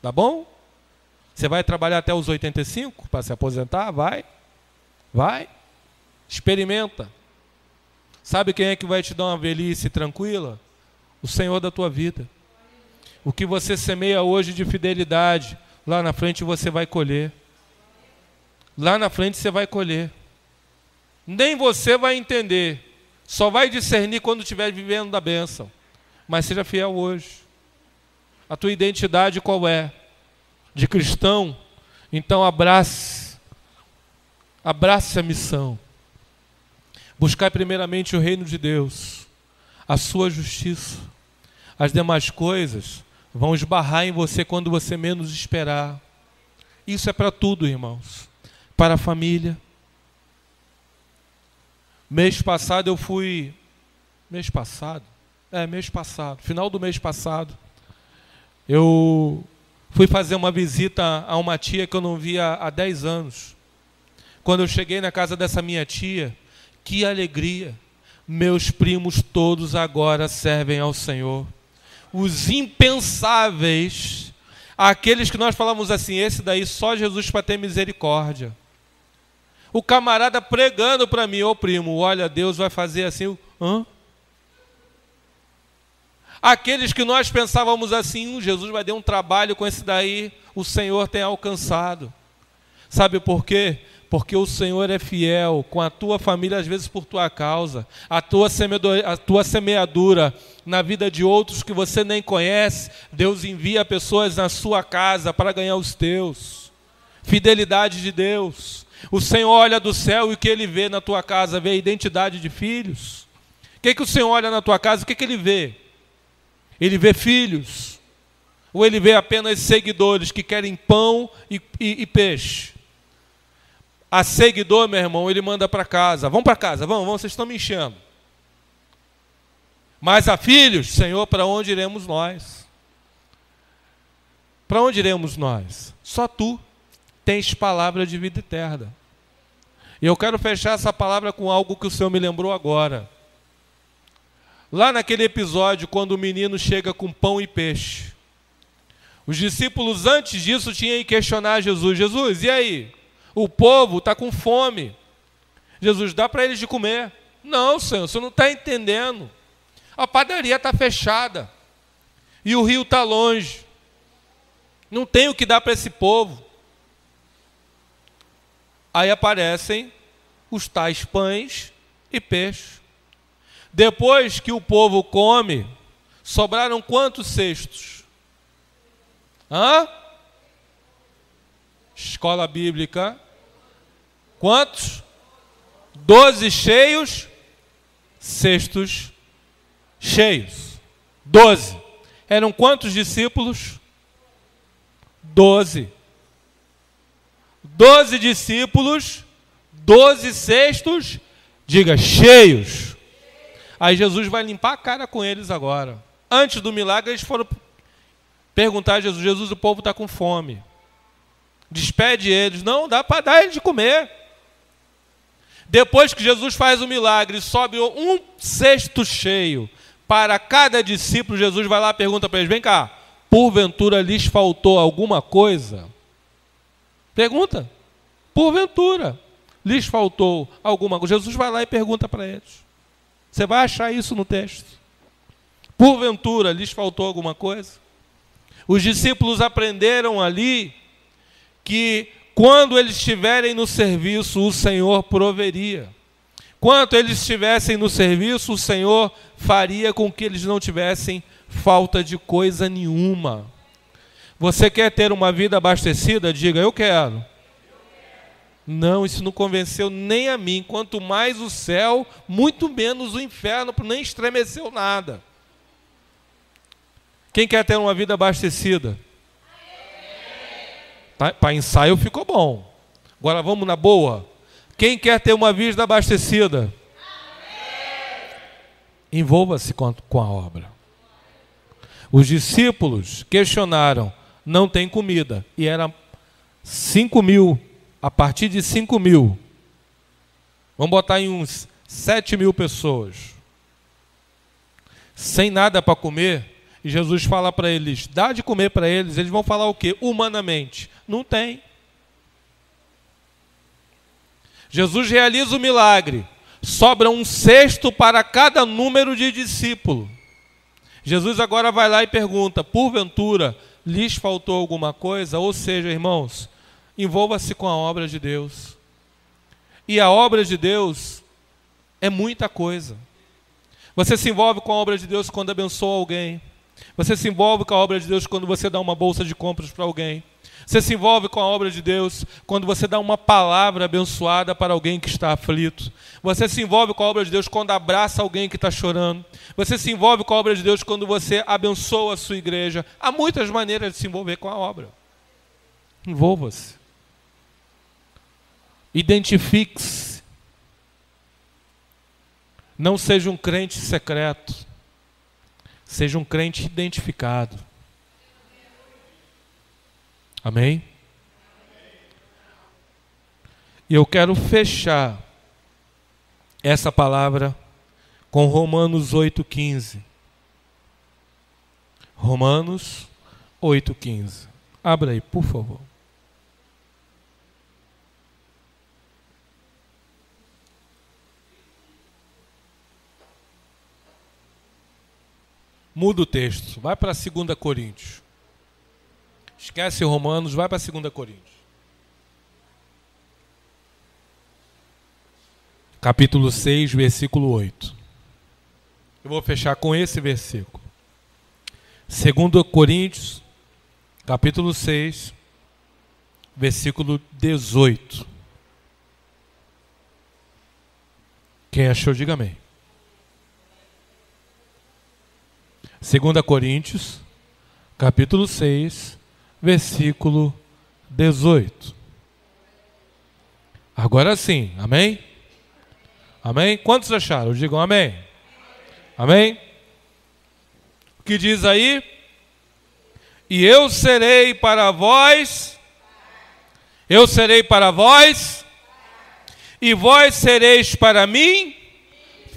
Tá bom? Você vai trabalhar até os 85 para se aposentar? Vai. Vai. Experimenta. Sabe quem é que vai te dar uma velhice tranquila? O Senhor da tua vida. O que você semeia hoje de fidelidade, lá na frente você vai colher. Lá na frente você vai colher. Nem você vai entender. Só vai discernir quando estiver vivendo da bênção. Mas seja fiel hoje. A tua identidade qual é? De cristão? Então abrace. Abrace a missão. Buscar primeiramente o reino de Deus, a sua justiça. As demais coisas vão esbarrar em você quando você menos esperar. Isso é para tudo, irmãos. Para a família. Mês passado eu fui... Mês passado, final do mês passado, eu fui fazer uma visita a uma tia que eu não via há 10 anos. Quando eu cheguei na casa dessa minha tia, que alegria! Meus primos todos agora servem ao Senhor. Os impensáveis, aqueles que nós falamos assim, esse daí só Jesus para ter misericórdia. O camarada pregando para mim, ô primo, olha, Deus vai fazer assim, hã? Aqueles que nós pensávamos assim, Jesus vai dar um trabalho com esse daí, o Senhor tem alcançado. Sabe por quê? Porque o Senhor é fiel com a tua família, às vezes por tua causa. A tua semeadura na vida de outros que você nem conhece, Deus envia pessoas na sua casa para ganhar os teus. Fidelidade de Deus. O Senhor olha do céu e o que Ele vê na tua casa? Vê a identidade de filhos. O que o Senhor olha na tua casa? O que Ele vê? Ele vê filhos? Ou Ele vê apenas seguidores que querem pão e peixe? A seguidor, meu irmão, Ele manda para casa. Vamos para casa, vamos, vocês estão me enchendo. Mas a filhos, Senhor, para onde iremos nós? Para onde iremos nós? Só Tu tens palavra de vida eterna. E eu quero fechar essa palavra com algo que o Senhor me lembrou agora. Lá naquele episódio, quando o menino chega com pão e peixe, os discípulos antes disso tinham que questionar Jesus. Jesus, e aí? O povo está com fome. Jesus, dá para eles de comer. Não, Senhor, você não está entendendo. A padaria está fechada. E o rio está longe. Não tem o que dar para esse povo. Aí aparecem os tais pães e peixes. Depois que o povo come, sobraram quantos cestos? Hã? Escola bíblica. Quantos? 12 cheios, cestos cheios. 12. Eram quantos discípulos? 12. 12 discípulos, 12 cestos, diga, cheios. Aí Jesus vai limpar a cara com eles agora. Antes do milagre, eles foram perguntar a Jesus, Jesus, o povo está com fome. Despede eles. Não, dá para dar eles de comer. Depois que Jesus faz o milagre, sobe um cesto cheio para cada discípulo, Jesus vai lá e pergunta para eles, vem cá, porventura lhes faltou alguma coisa? Pergunta. Porventura lhes faltou alguma coisa? Jesus vai lá e pergunta para eles. Você vai achar isso no texto. Porventura lhes faltou alguma coisa? Os discípulos aprenderam ali que quando eles estiverem no serviço, o Senhor proveria. Quando eles estivessem no serviço, o Senhor faria com que eles não tivessem falta de coisa nenhuma. Você quer ter uma vida abastecida? Diga, eu quero. Não, isso não convenceu nem a mim. Quanto mais o céu, muito menos o inferno, nem estremeceu nada. Quem quer ter uma vida abastecida? Para ensaio ficou bom. Agora vamos na boa. Quem quer ter uma vida abastecida? Envolva-se com a obra. Os discípulos questionaram, não tem comida. E era 5.000, a partir de 5.000. Vamos botar em uns 7.000 pessoas. Sem nada para comer. E Jesus fala para eles, dá de comer para eles. Eles vão falar o quê? Humanamente. Não tem. Jesus realiza o milagre. Sobra um cesto para cada número de discípulo. Jesus agora vai lá e pergunta: porventura lhes faltou alguma coisa? Ou seja, irmãos, envolva-se com a obra de Deus. E a obra de Deus é muita coisa. Você se envolve com a obra de Deus quando abençoa alguém. Você se envolve com a obra de Deus quando você dá uma bolsa de compras para alguém. Você se envolve com a obra de Deus quando você dá uma palavra abençoada para alguém que está aflito. Você se envolve com a obra de Deus quando abraça alguém que está chorando. Você se envolve com a obra de Deus quando você abençoa a sua igreja. Há muitas maneiras de se envolver com a obra. Envolva-se. Identifique-se. Não seja um crente secreto. Seja um crente identificado. Amém? E eu quero fechar essa palavra com Romanos 8,15. Romanos 8,15. Abra aí, por favor. Muda o texto, vai para 2 Coríntios. Esquece Romanos, vai para 2 Coríntios. Capítulo 6, versículo 8. Eu vou fechar com esse versículo. 2 Coríntios, capítulo 6, versículo 18. Quem achou, diga amém. 2 Coríntios, capítulo 6, versículo 18. Agora sim, amém? Amém? Quantos acharam? Digam amém. Amém? O que diz aí? E eu serei para vós, e vós sereis para mim,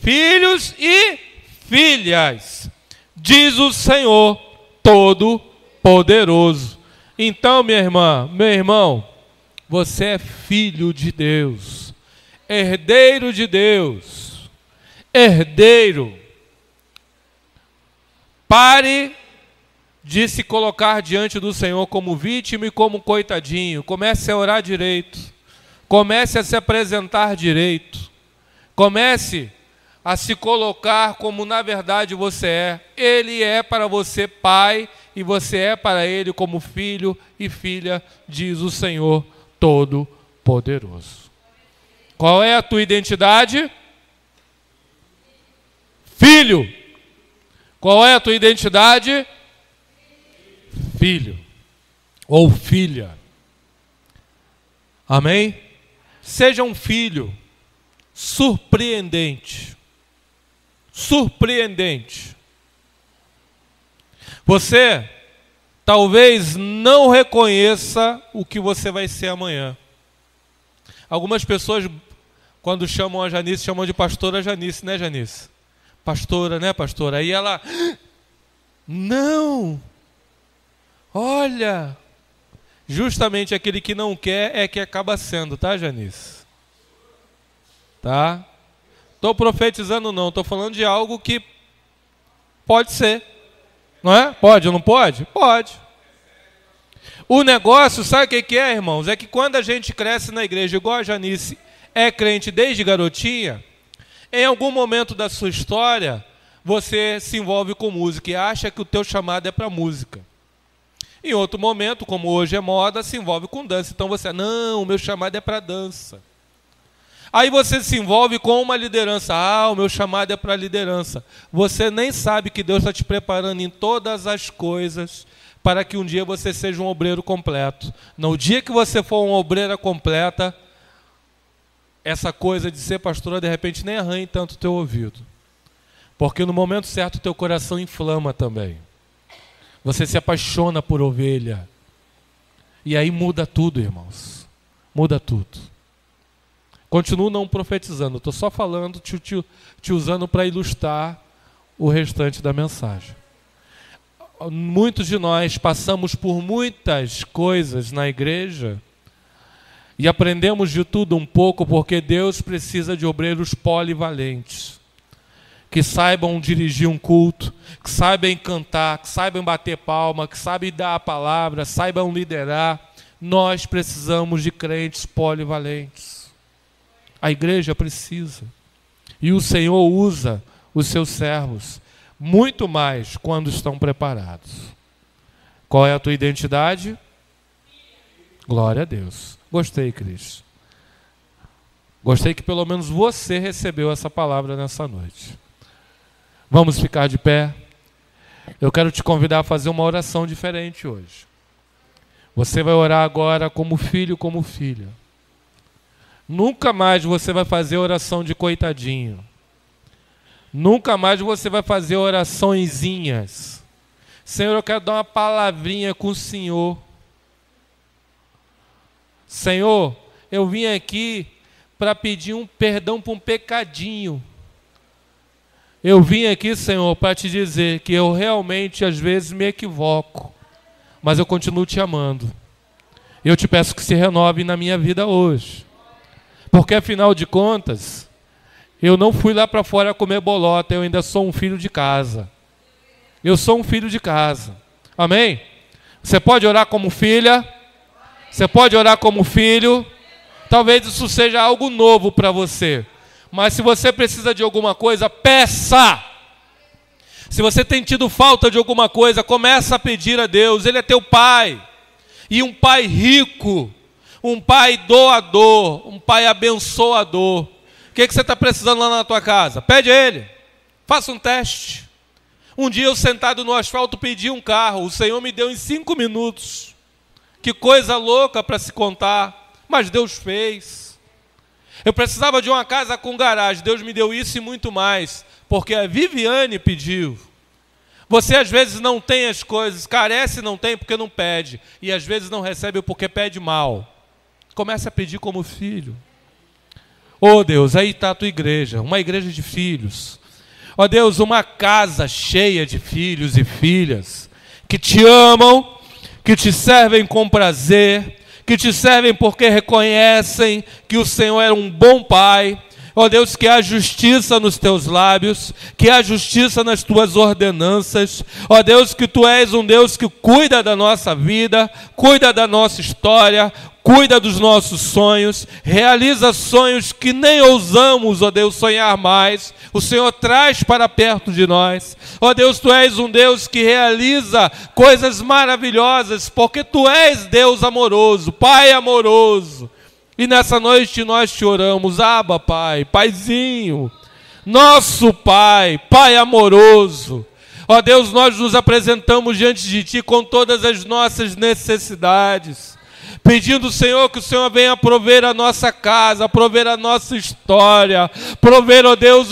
filhos e filhas, diz o Senhor Todo-Poderoso. Então, minha irmã, meu irmão, você é filho de Deus, herdeiro de Deus, herdeiro. Pare de se colocar diante do Senhor como vítima e como coitadinho. Comece a orar direito, comece a se apresentar direito, comece a se colocar como na verdade você é. Ele é para você pai e você é para ele como filho e filha, diz o Senhor Todo-Poderoso. Qual é a tua identidade? Filho. Qual é a tua identidade? Filho ou filha. Amém? Seja um filho surpreendente. Surpreendente. Você talvez não reconheça o que você vai ser amanhã. Algumas pessoas, quando chamam a Janice, chamam de pastora Janice, né, Janice? Pastora, né, pastora? Aí ela, não, olha, justamente aquele que não quer é que acaba sendo, tá, Janice? Tá? Estou profetizando não, estou falando de algo que pode ser, não é? Pode ou não pode? Pode. O negócio, sabe o que é, irmãos? É que quando a gente cresce na igreja, igual a Janice é crente desde garotinha, em algum momento da sua história, você se envolve com música e acha que o teu chamado é para música. Em outro momento, como hoje é moda, se envolve com dança. Então você, não, o meu chamado é para dança. Aí você se envolve com uma liderança. Ah, o meu chamado é para liderança. Você nem sabe que Deus está te preparando em todas as coisas para que um dia você seja um obreiro completo. No dia que você for uma obreira completa, essa coisa de ser pastora, de repente, nem arranhe tanto o teu ouvido. Porque no momento certo o teu coração inflama também. Você se apaixona por ovelha. E aí muda tudo, irmãos. Muda tudo. Continuo não profetizando, estou só falando, te usando para ilustrar o restante da mensagem. Muitos de nós passamos por muitas coisas na igreja E aprendemos de tudo um pouco, porque Deus precisa de obreiros polivalentes, que saibam dirigir um culto, que saibam cantar, que saibam bater palma, que saibam dar a palavra, saibam liderar. Nós precisamos de crentes polivalentes. A igreja precisa. E o Senhor usa os seus servos muito mais quando estão preparados. Qual é a tua identidade? Glória a Deus. Gostei, Cris. Gostei que pelo menos você recebeu essa palavra nessa noite. Vamos ficar de pé. Eu quero te convidar a fazer uma oração diferente hoje. Você vai orar agora como filho, como filha. Nunca mais você vai fazer oração de coitadinho. Nunca mais você vai fazer oraçõezinhas. Senhor, eu quero dar uma palavrinha com o Senhor. Senhor, eu vim aqui para pedir um perdão por um pecadinho. Eu vim aqui, Senhor, para te dizer que eu realmente às vezes me equivoco, mas eu continuo te amando. Eu te peço que se renove na minha vida hoje. Porque afinal de contas, eu não fui lá para fora comer bolota, eu ainda sou um filho de casa. Eu sou um filho de casa. Amém? Você pode orar como filha? Você pode orar como filho? Talvez isso seja algo novo para você. Mas se você precisa de alguma coisa, peça. Se você tem tido falta de alguma coisa, começa a pedir a Deus. Ele é teu pai. E um pai rico. Um pai doador. Um pai abençoador. O que você está precisando lá na tua casa? Pede a Ele. Faça um teste. Um dia eu sentado no asfalto pedi um carro. O Senhor me deu em 5 minutos. Que coisa louca para se contar. Mas Deus fez. Eu precisava de uma casa com garagem. Deus me deu isso e muito mais. Porque a Viviane pediu. Você às vezes não tem as coisas. Carece não tem porque não pede. E às vezes não recebe porque pede mal. Comece a pedir como filho. Oh Deus, aí está a tua igreja. Uma igreja de filhos. Oh Deus, uma casa cheia de filhos e filhas. Que te amam. Que te servem com prazer. Que te servem porque reconhecem que o Senhor é um bom Pai. Ó Deus, que há justiça nos teus lábios, que há justiça nas tuas ordenanças. Ó Deus, que tu és um Deus que cuida da nossa vida, cuida da nossa história, cuida dos nossos sonhos, realiza sonhos que nem ousamos, ó Deus, sonhar mais. O Senhor traz para perto de nós. Ó Deus, tu és um Deus que realiza coisas maravilhosas, porque tu és Deus amoroso, Pai amoroso. E nessa noite nós te oramos, Abba, Pai, Paizinho, nosso Pai, Pai amoroso. Ó Deus, nós nos apresentamos diante de Ti com todas as nossas necessidades, pedindo, Senhor, que o Senhor venha prover a nossa casa, prover a nossa história, prover, ó Deus,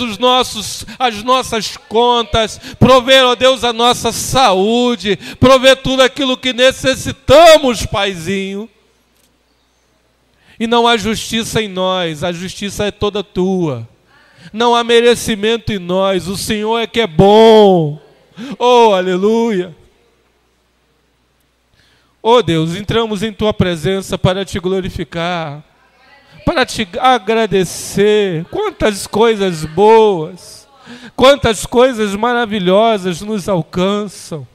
as nossas contas, prover, ó Deus, a nossa saúde, prover tudo aquilo que necessitamos, Paizinho. E não há justiça em nós, a justiça é toda tua. Não há merecimento em nós, o Senhor é que é bom. Oh, aleluia. Oh Deus, entramos em tua presença para te glorificar, para te agradecer. Quantas coisas boas, quantas coisas maravilhosas nos alcançam.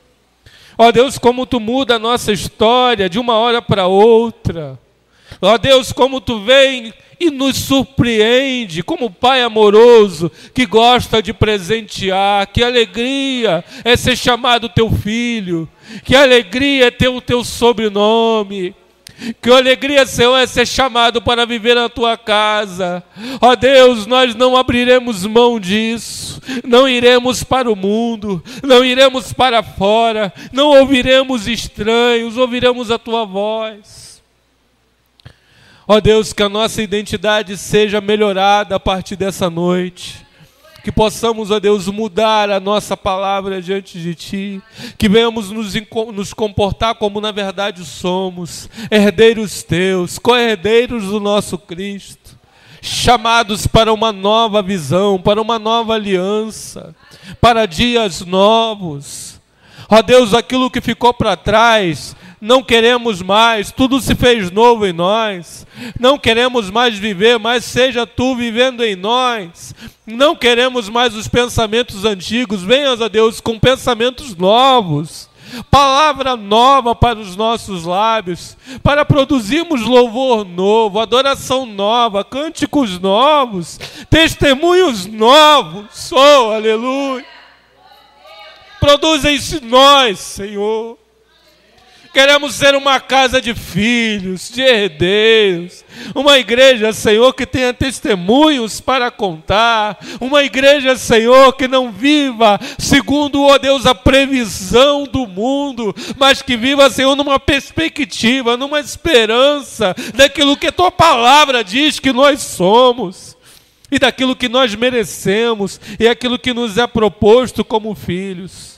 Oh Deus, como tu muda a nossa história de uma hora para outra. Ó Deus, como tu vem e nos surpreende, como Pai amoroso, que gosta de presentear. Que alegria é ser chamado teu filho, que alegria é ter o teu sobrenome, que alegria, Senhor, é ser chamado para viver na tua casa. Ó Deus, nós não abriremos mão disso, não iremos para o mundo, não iremos para fora, não ouviremos estranhos, ouviremos a tua voz. Ó Deus, que a nossa identidade seja melhorada a partir dessa noite. Que possamos, ó Deus, mudar a nossa palavra diante de Ti. Que venhamos nos comportar como na verdade somos. Herdeiros Teus, co-herdeiros do nosso Cristo. Chamados para uma nova visão, para uma nova aliança. Para dias novos. Ó Deus, aquilo que ficou para trás não queremos mais, tudo se fez novo em nós, não queremos mais viver, mas seja tu vivendo em nós, não queremos mais os pensamentos antigos, venhas a Deus com pensamentos novos, palavra nova para os nossos lábios, para produzirmos louvor novo, adoração nova, cânticos novos, testemunhos novos, oh, aleluia. Produza isso em nós, Senhor. Queremos ser uma casa de filhos, de herdeiros, uma igreja, Senhor, que tenha testemunhos para contar, uma igreja, Senhor, que não viva segundo, ó Deus, a previsão do mundo, mas que viva, Senhor, numa perspectiva, numa esperança daquilo que a Tua palavra diz que nós somos, e daquilo que nós merecemos, e aquilo que nos é proposto como filhos.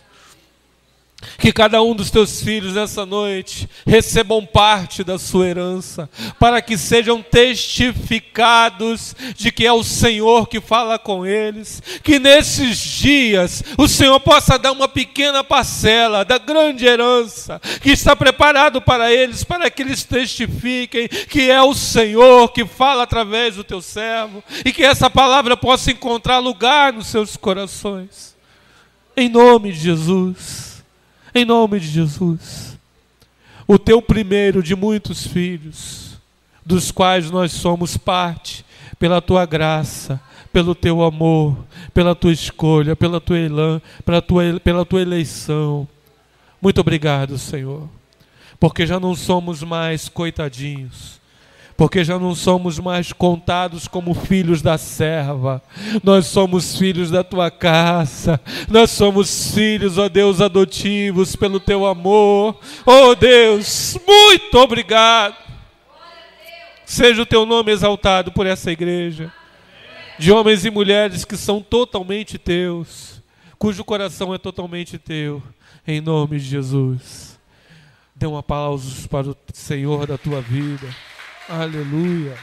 Que cada um dos teus filhos nessa noite recebam parte da sua herança, para que sejam testificados de que é o Senhor que fala com eles, que nesses dias o Senhor possa dar uma pequena parcela da grande herança que está preparado para eles, para que eles testifiquem que é o Senhor que fala através do teu servo, e que essa palavra possa encontrar lugar nos seus corações, em nome de Jesus. Em nome de Jesus, o teu primeiro de muitos filhos, dos quais nós somos parte, pela tua graça, pelo teu amor, pela tua escolha, pela tua eleição. Muito obrigado, Senhor, porque já não somos mais coitadinhos, porque já não somos mais contados como filhos da serva, nós somos filhos da tua casa, nós somos filhos, ó Deus, adotivos pelo teu amor, ó Deus, muito obrigado, seja o teu nome exaltado por essa igreja, de homens e mulheres que são totalmente teus, cujo coração é totalmente teu, em nome de Jesus. Dê um aplauso para o Senhor da tua vida. Aleluia.